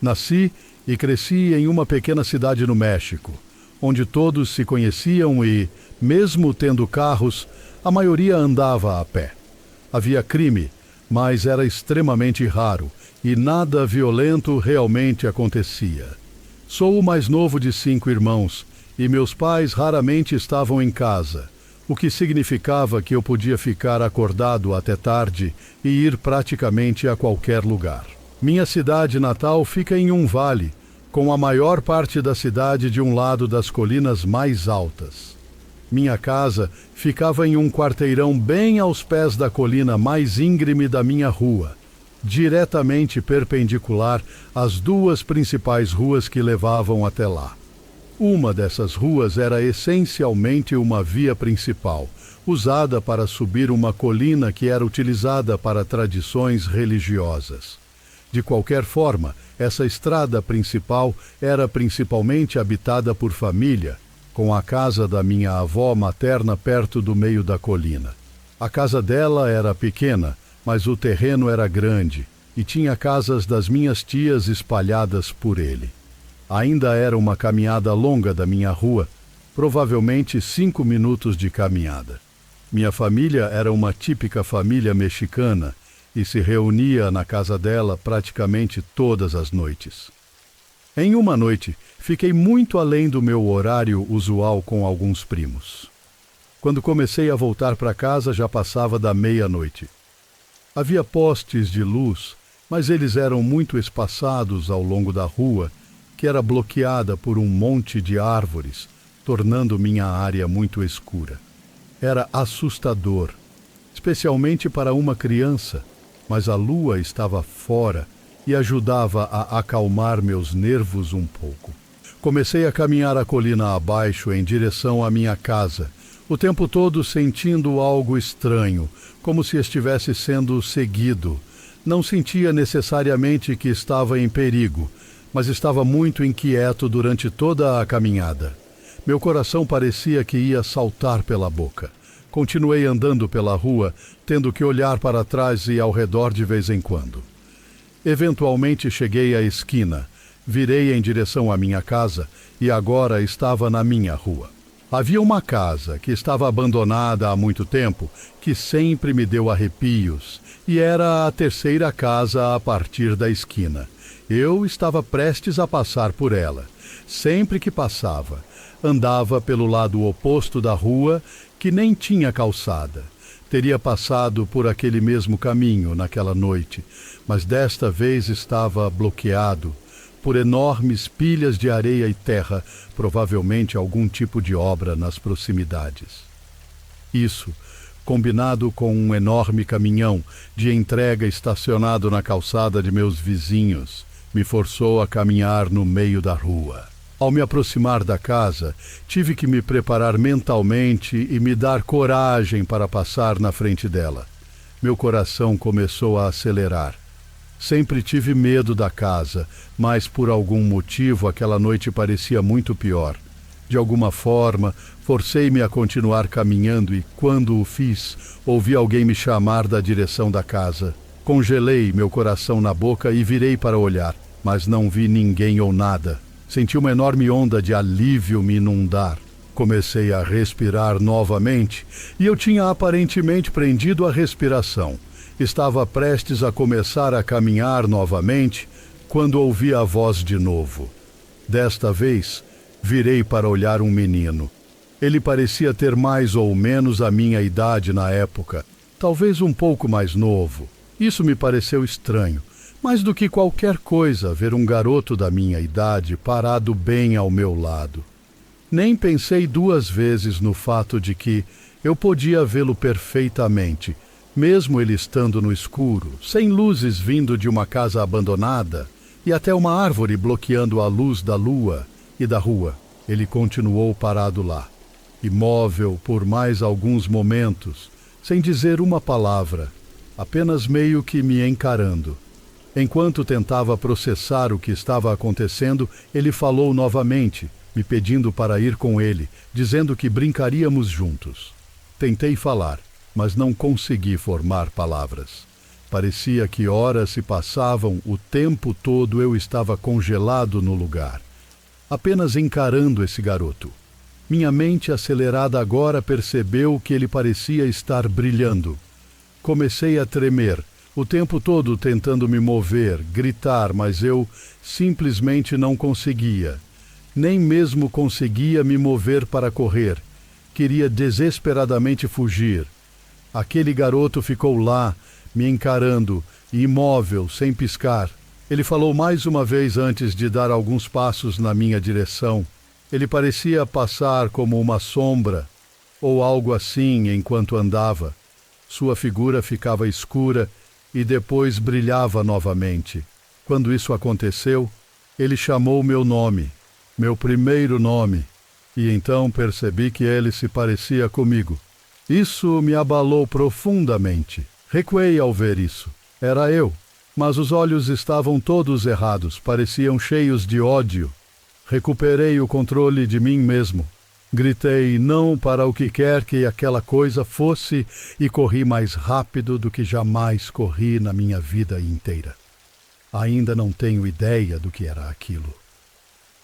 Nasci e cresci em uma pequena cidade no México, onde todos se conheciam e, mesmo tendo carros, a maioria andava a pé. Havia crime, mas era extremamente raro e nada violento realmente acontecia. Sou o mais novo de 5 irmãos e meus pais raramente estavam em casa, o que significava que eu podia ficar acordado até tarde e ir praticamente a qualquer lugar. Minha cidade natal fica em um vale, com a maior parte da cidade de um lado das colinas mais altas. Minha casa ficava em um quarteirão bem aos pés da colina mais íngreme da minha rua, diretamente perpendicular às 2 principais ruas que levavam até lá. Uma dessas ruas era essencialmente uma via principal, usada para subir uma colina que era utilizada para tradições religiosas. De qualquer forma, essa estrada principal era principalmente habitada por família, com a casa da minha avó materna perto do meio da colina. A casa dela era pequena, mas o terreno era grande e tinha casas das minhas tias espalhadas por ele. Ainda era uma caminhada longa da minha rua, provavelmente 5 minutos de caminhada. Minha família era uma típica família mexicana e se reunia na casa dela praticamente todas as noites. Em uma noite, fiquei muito além do meu horário usual com alguns primos. Quando comecei a voltar para casa, já passava da meia-noite. Havia postes de luz, mas eles eram muito espaçados ao longo da rua, que era bloqueada por um monte de árvores, tornando minha área muito escura. Era assustador, especialmente para uma criança, mas a lua estava fora e ajudava a acalmar meus nervos um pouco. Comecei a caminhar a colina abaixo em direção à minha casa, o tempo todo sentindo algo estranho, como se estivesse sendo seguido. Não sentia necessariamente que estava em perigo, mas estava muito inquieto durante toda a caminhada. Meu coração parecia que ia saltar pela boca. Continuei andando pela rua, tendo que olhar para trás e ao redor de vez em quando. Eventualmente cheguei à esquina, virei em direção à minha casa e agora estava na minha rua. Havia uma casa que estava abandonada há muito tempo, que sempre me deu arrepios, e era a 3ª casa a partir da esquina. Eu estava prestes a passar por ela. Sempre que passava, andava pelo lado oposto da rua, que nem tinha calçada. Teria passado por aquele mesmo caminho naquela noite, mas desta vez estava bloqueado por enormes pilhas de areia e terra, provavelmente algum tipo de obra nas proximidades. Isso, combinado com um enorme caminhão de entrega estacionado na calçada de meus vizinhos, me forçou a caminhar no meio da rua. Ao me aproximar da casa, tive que me preparar mentalmente e me dar coragem para passar na frente dela. Meu coração começou a acelerar. Sempre tive medo da casa, mas por algum motivo aquela noite parecia muito pior. De alguma forma, forcei-me a continuar caminhando e, quando o fiz, ouvi alguém me chamar da direção da casa. Congelei meu coração na boca e virei para olhar, mas não vi ninguém ou nada. Senti uma enorme onda de alívio me inundar. Comecei a respirar novamente e eu tinha aparentemente prendido a respiração. Estava prestes a começar a caminhar novamente quando ouvi a voz de novo. Desta vez, virei para olhar um menino. Ele parecia ter mais ou menos a minha idade na época, talvez um pouco mais novo. Isso me pareceu estranho. Mais do que qualquer coisa, ver um garoto da minha idade parado bem ao meu lado. Nem pensei duas vezes no fato de que eu podia vê-lo perfeitamente, mesmo ele estando no escuro, sem luzes vindo de uma casa abandonada e até uma árvore bloqueando a luz da lua e da rua. Ele continuou parado lá, imóvel por mais alguns momentos, sem dizer uma palavra, apenas meio que me encarando. Enquanto tentava processar o que estava acontecendo, ele falou novamente, me pedindo para ir com ele, dizendo que brincaríamos juntos. Tentei falar, mas não consegui formar palavras. Parecia que horas se passavam, o tempo todo eu estava congelado no lugar, apenas encarando esse garoto. Minha mente acelerada agora percebeu que ele parecia estar brilhando. Comecei a tremer, o tempo todo tentando me mover, gritar, mas eu simplesmente não conseguia. Nem mesmo conseguia me mover para correr. Queria desesperadamente fugir. Aquele garoto ficou lá, me encarando, imóvel, sem piscar. Ele falou mais uma vez antes de dar alguns passos na minha direção. Ele parecia passar como uma sombra, ou algo assim, enquanto andava. Sua figura ficava escura e depois brilhava novamente. Quando isso aconteceu, ele chamou meu nome, meu primeiro nome, e então percebi que ele se parecia comigo. Isso me abalou profundamente. Recuei ao ver isso. Era eu, mas os olhos estavam todos errados, pareciam cheios de ódio. Recuperei o controle de mim mesmo. Gritei não para o que quer que aquela coisa fosse e corri mais rápido do que jamais corri na minha vida inteira. Ainda não tenho ideia do que era aquilo.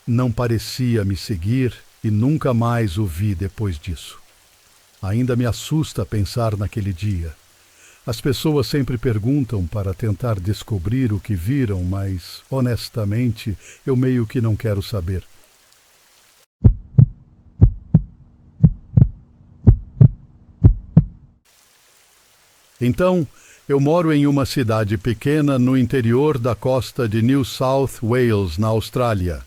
Não parecia me seguir e nunca mais o vi depois disso. Ainda me assusta pensar naquele dia. As pessoas sempre perguntam para tentar descobrir o que viram, mas, honestamente, eu meio que não quero saber. Então, eu moro em uma cidade pequena no interior da costa de New South Wales, na Austrália.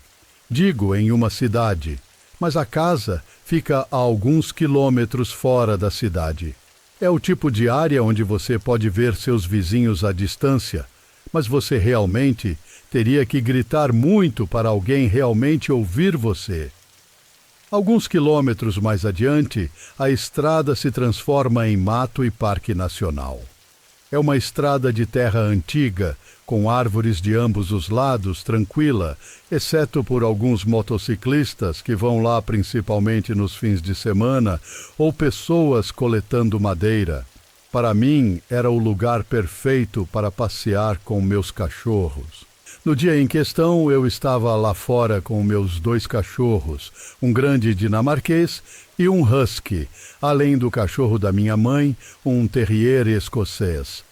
Digo em uma cidade, mas a casa fica a alguns quilômetros fora da cidade. É o tipo de área onde você pode ver seus vizinhos à distância, mas você realmente teria que gritar muito para alguém realmente ouvir você. Alguns quilômetros mais adiante, a estrada se transforma em mato e parque nacional. É uma estrada de terra antiga, com árvores de ambos os lados, tranquila, exceto por alguns motociclistas que vão lá principalmente nos fins de semana, ou pessoas coletando madeira. Para mim, era o lugar perfeito para passear com meus cachorros. No dia em questão, eu estava lá fora com meus 2 cachorros, um grande dinamarquês e um husky, além do cachorro da minha mãe, um terrier escocês.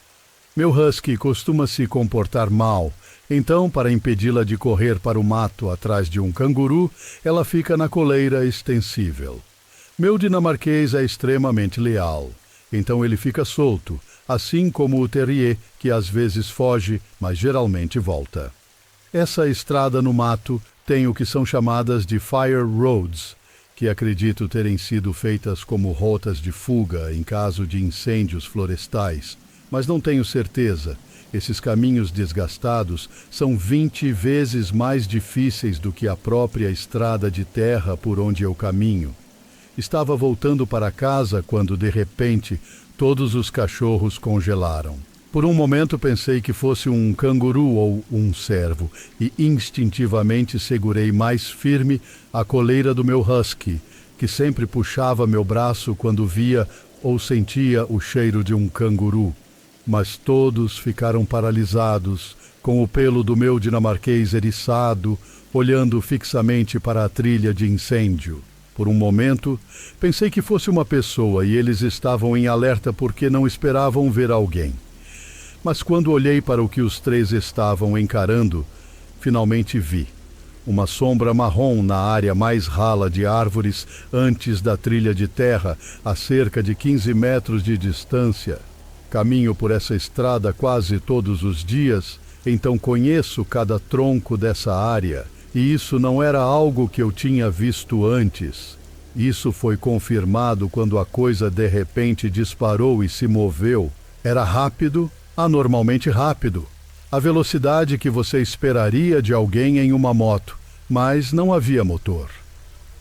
Meu husky costuma se comportar mal, então, para impedi-la de correr para o mato atrás de um canguru, ela fica na coleira extensível. Meu dinamarquês é extremamente leal, então ele fica solto, assim como o terrier, que às vezes foge, mas geralmente volta. Essa estrada no mato tem o que são chamadas de fire roads, que acredito terem sido feitas como rotas de fuga em caso de incêndios florestais, mas não tenho certeza. Esses caminhos desgastados são 20 vezes mais difíceis do que a própria estrada de terra por onde eu caminho. Estava voltando para casa quando, de repente, todos os cachorros congelaram. Por um momento pensei que fosse um canguru ou um cervo e instintivamente segurei mais firme a coleira do meu husky, que sempre puxava meu braço quando via ou sentia o cheiro de um canguru. Mas todos ficaram paralisados, com o pelo do meu dinamarquês eriçado, olhando fixamente para a trilha de incêndio. Por um momento, pensei que fosse uma pessoa e eles estavam em alerta porque não esperavam ver alguém. Mas quando olhei para o que os três estavam encarando, finalmente vi uma sombra marrom na área mais rala de árvores antes da trilha de terra, a cerca de 15 metros de distância. Caminho por essa estrada quase todos os dias, então conheço cada tronco dessa área, e isso não era algo que eu tinha visto antes. Isso foi confirmado quando a coisa de repente disparou e se moveu. Era rápido, anormalmente rápido. A velocidade que você esperaria de alguém em uma moto, mas não havia motor.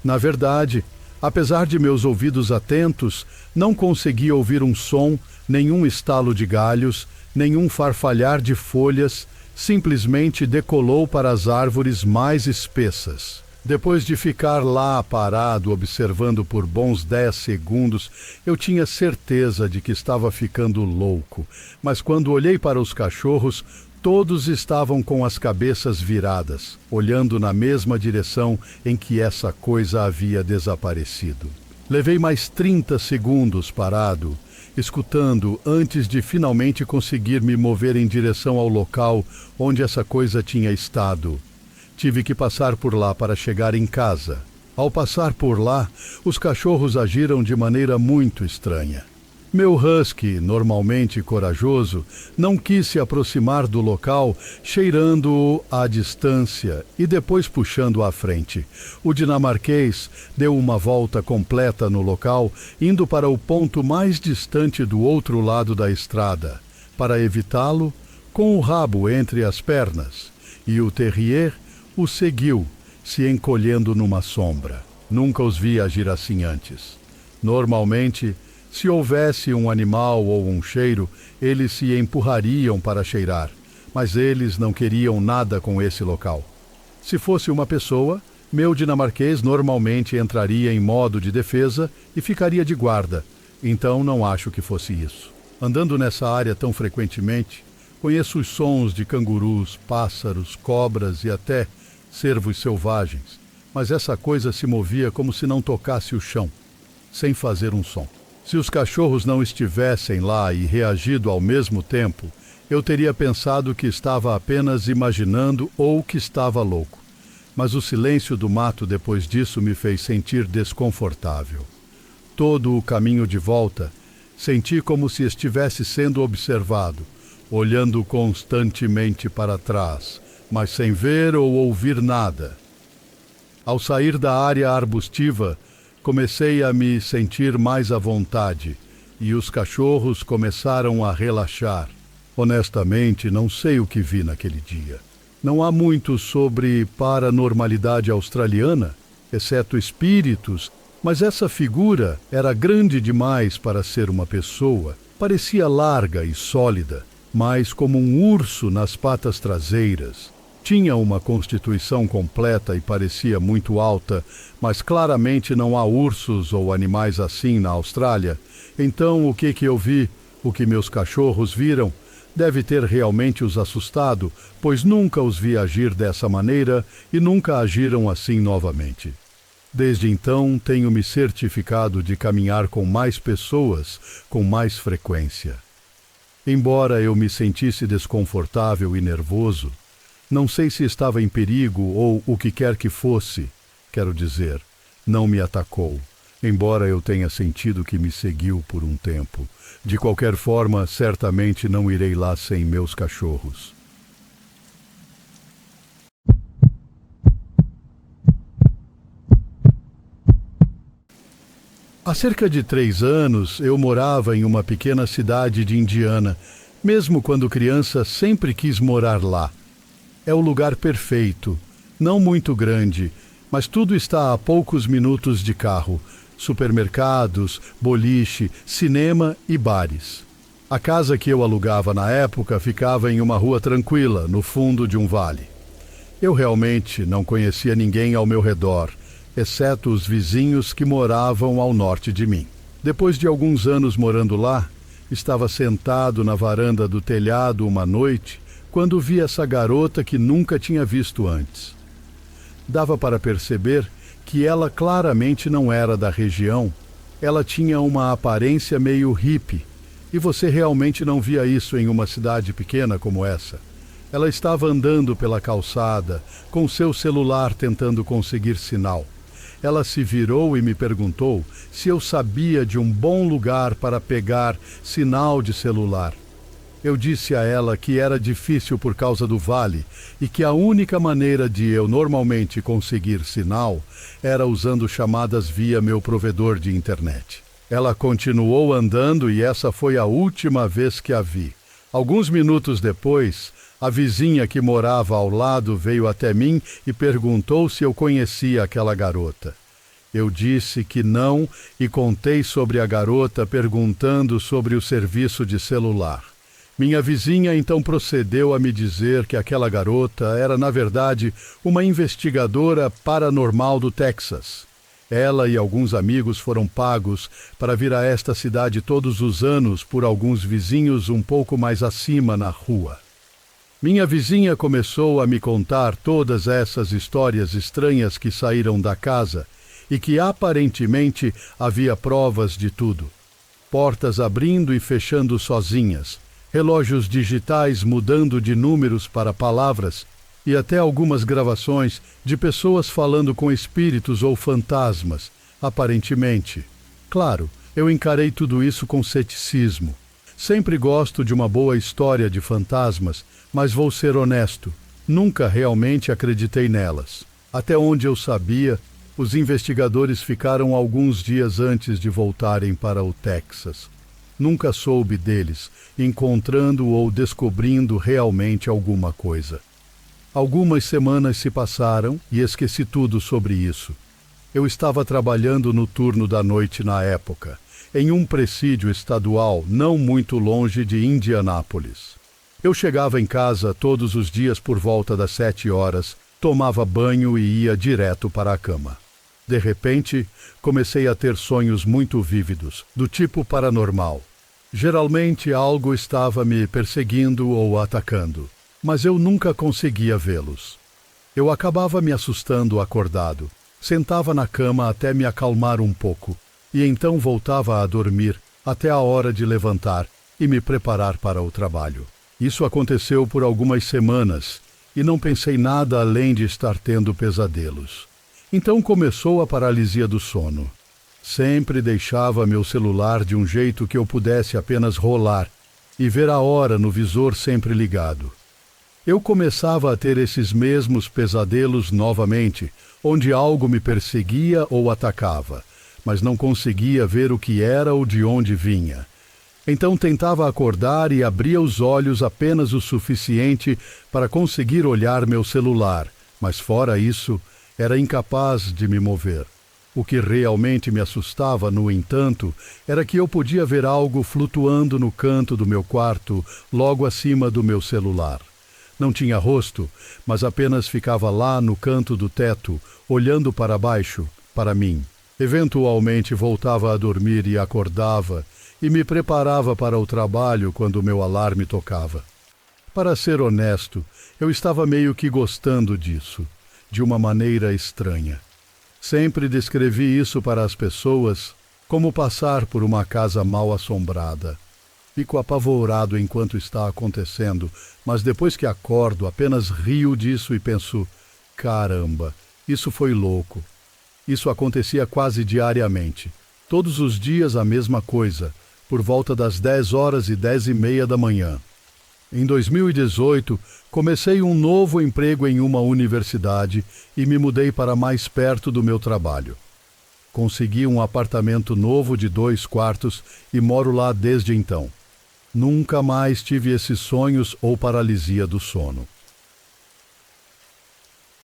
Na verdade, apesar de meus ouvidos atentos, não conseguia ouvir um som, nenhum estalo de galhos, nenhum farfalhar de folhas, simplesmente decolou para as árvores mais espessas. Depois de ficar lá parado observando por bons 10 segundos, eu tinha certeza de que estava ficando louco, mas quando olhei para os cachorros, todos estavam com as cabeças viradas, olhando na mesma direção em que essa coisa havia desaparecido. Levei mais 30 segundos parado, escutando antes de finalmente conseguir me mover em direção ao local onde essa coisa tinha estado. Tive que passar por lá para chegar em casa. Ao passar por lá, os cachorros agiram de maneira muito estranha. Meu husky, normalmente corajoso, não quis se aproximar do local, cheirando-o à distância e depois puxando à frente. O dinamarquês deu uma volta completa no local, indo para o ponto mais distante do outro lado da estrada, para evitá-lo, com o rabo entre as pernas, e o terrier o seguiu, se encolhendo numa sombra. Nunca os vi agir assim antes. Normalmente, se houvesse um animal ou um cheiro, eles se empurrariam para cheirar, mas eles não queriam nada com esse local. Se fosse uma pessoa, meu dinamarquês normalmente entraria em modo de defesa e ficaria de guarda, então não acho que fosse isso. Andando nessa área tão frequentemente, conheço os sons de cangurus, pássaros, cobras e até cervos selvagens, mas essa coisa se movia como se não tocasse o chão, sem fazer um som. Se os cachorros não estivessem lá e reagido ao mesmo tempo, eu teria pensado que estava apenas imaginando ou que estava louco. Mas o silêncio do mato depois disso me fez sentir desconfortável. Todo o caminho de volta, senti como se estivesse sendo observado, olhando constantemente para trás, mas sem ver ou ouvir nada. Ao sair da área arbustiva, comecei a me sentir mais à vontade e os cachorros começaram a relaxar. Honestamente, não sei o que vi naquele dia. Não há muito sobre paranormalidade australiana, exceto espíritos, mas essa figura era grande demais para ser uma pessoa. Parecia larga e sólida, mais como um urso nas patas traseiras. Tinha uma constituição completa e parecia muito alta, mas claramente não há ursos ou animais assim na Austrália. Então o que eu vi, o que meus cachorros viram, deve ter realmente os assustado, pois nunca os vi agir dessa maneira e nunca agiram assim novamente. Desde então tenho me certificado de caminhar com mais pessoas com mais frequência. Embora eu me sentisse desconfortável e nervoso, não sei se estava em perigo ou o que quer que fosse, quero dizer, não me atacou, embora eu tenha sentido que me seguiu por um tempo. De qualquer forma, certamente não irei lá sem meus cachorros. Há cerca de 3 anos, eu morava em uma pequena cidade de Indiana. Mesmo quando criança, sempre quis morar lá. É o lugar perfeito, não muito grande, mas tudo está a poucos minutos de carro. Supermercados, boliche, cinema e bares. A casa que eu alugava na época ficava em uma rua tranquila, no fundo de um vale. Eu realmente não conhecia ninguém ao meu redor, exceto os vizinhos que moravam ao norte de mim. Depois de alguns anos morando lá, estava sentado na varanda do telhado uma noite, quando vi essa garota que nunca tinha visto antes. Dava para perceber que ela claramente não era da região. Ela tinha uma aparência meio hippie, E você realmente não via isso em uma cidade pequena como essa? Ela estava andando pela calçada, com seu celular tentando conseguir sinal. Ela se virou e me perguntou se eu sabia de um bom lugar para pegar sinal de celular. Eu disse a ela que era difícil por causa do vale e que a única maneira de eu normalmente conseguir sinal era usando chamadas via meu provedor de internet. Ela continuou andando e essa foi a última vez que a vi. Alguns minutos depois, a vizinha que morava ao lado veio até mim e perguntou se eu conhecia aquela garota. Eu disse que não e contei sobre a garota perguntando sobre o serviço de celular. Minha vizinha então procedeu a me dizer que aquela garota era, na verdade, uma investigadora paranormal do Texas. Ela e alguns amigos foram pagos para vir a esta cidade todos os anos por alguns vizinhos um pouco mais acima na rua. Minha vizinha começou a me contar todas essas histórias estranhas que saíram da casa e que aparentemente havia provas de tudo. Portas abrindo e fechando sozinhas, relógios digitais mudando de números para palavras e até algumas gravações de pessoas falando com espíritos ou fantasmas, aparentemente. Claro, eu encarei tudo isso com ceticismo. Sempre gosto de uma boa história de fantasmas, mas vou ser honesto, nunca realmente acreditei nelas. Até onde eu sabia, os investigadores ficaram alguns dias antes de voltarem para o Texas. Nunca soube deles, encontrando ou descobrindo realmente alguma coisa. Algumas semanas se passaram e esqueci tudo sobre isso. Eu estava trabalhando no turno da noite na época, em um presídio estadual não muito longe de Indianápolis. Eu chegava em casa todos os dias por volta das 7 horas, tomava banho e ia direto para a cama. De repente, comecei a ter sonhos muito vívidos, do tipo paranormal. Geralmente algo estava me perseguindo ou atacando, mas eu nunca conseguia vê-los. Eu acabava me assustando acordado, sentava na cama até me acalmar um pouco, e então voltava a dormir até a hora de levantar e me preparar para o trabalho. Isso aconteceu por algumas semanas, e não pensei nada além de estar tendo pesadelos. Então começou a paralisia do sono. Sempre deixava meu celular de um jeito que eu pudesse apenas rolar e ver a hora no visor sempre ligado. Eu começava a ter esses mesmos pesadelos novamente, onde algo me perseguia ou atacava, mas não conseguia ver o que era ou de onde vinha. Então tentava acordar e abria os olhos apenas o suficiente para conseguir olhar meu celular, mas fora isso, era incapaz de me mover. O que realmente me assustava, no entanto, era que eu podia ver algo flutuando no canto do meu quarto, logo acima do meu celular. Não tinha rosto, mas apenas ficava lá no canto do teto, olhando para baixo, para mim. Eventualmente voltava a dormir e acordava, e me preparava para o trabalho quando meu alarme tocava. Para ser honesto, eu estava meio que gostando disso, de uma maneira estranha. Sempre descrevi isso para as pessoas como passar por uma casa mal assombrada. Fico apavorado enquanto está acontecendo, mas depois que acordo apenas rio disso e penso, caramba, isso foi louco. Isso acontecia quase diariamente. Todos os dias a mesma coisa, por volta das 10 horas e 10h30 da manhã. Em 2018, comecei um novo emprego em uma universidade e me mudei para mais perto do meu trabalho. Consegui um apartamento novo de 2 quartos e moro lá desde então. Nunca mais tive esses sonhos ou paralisia do sono.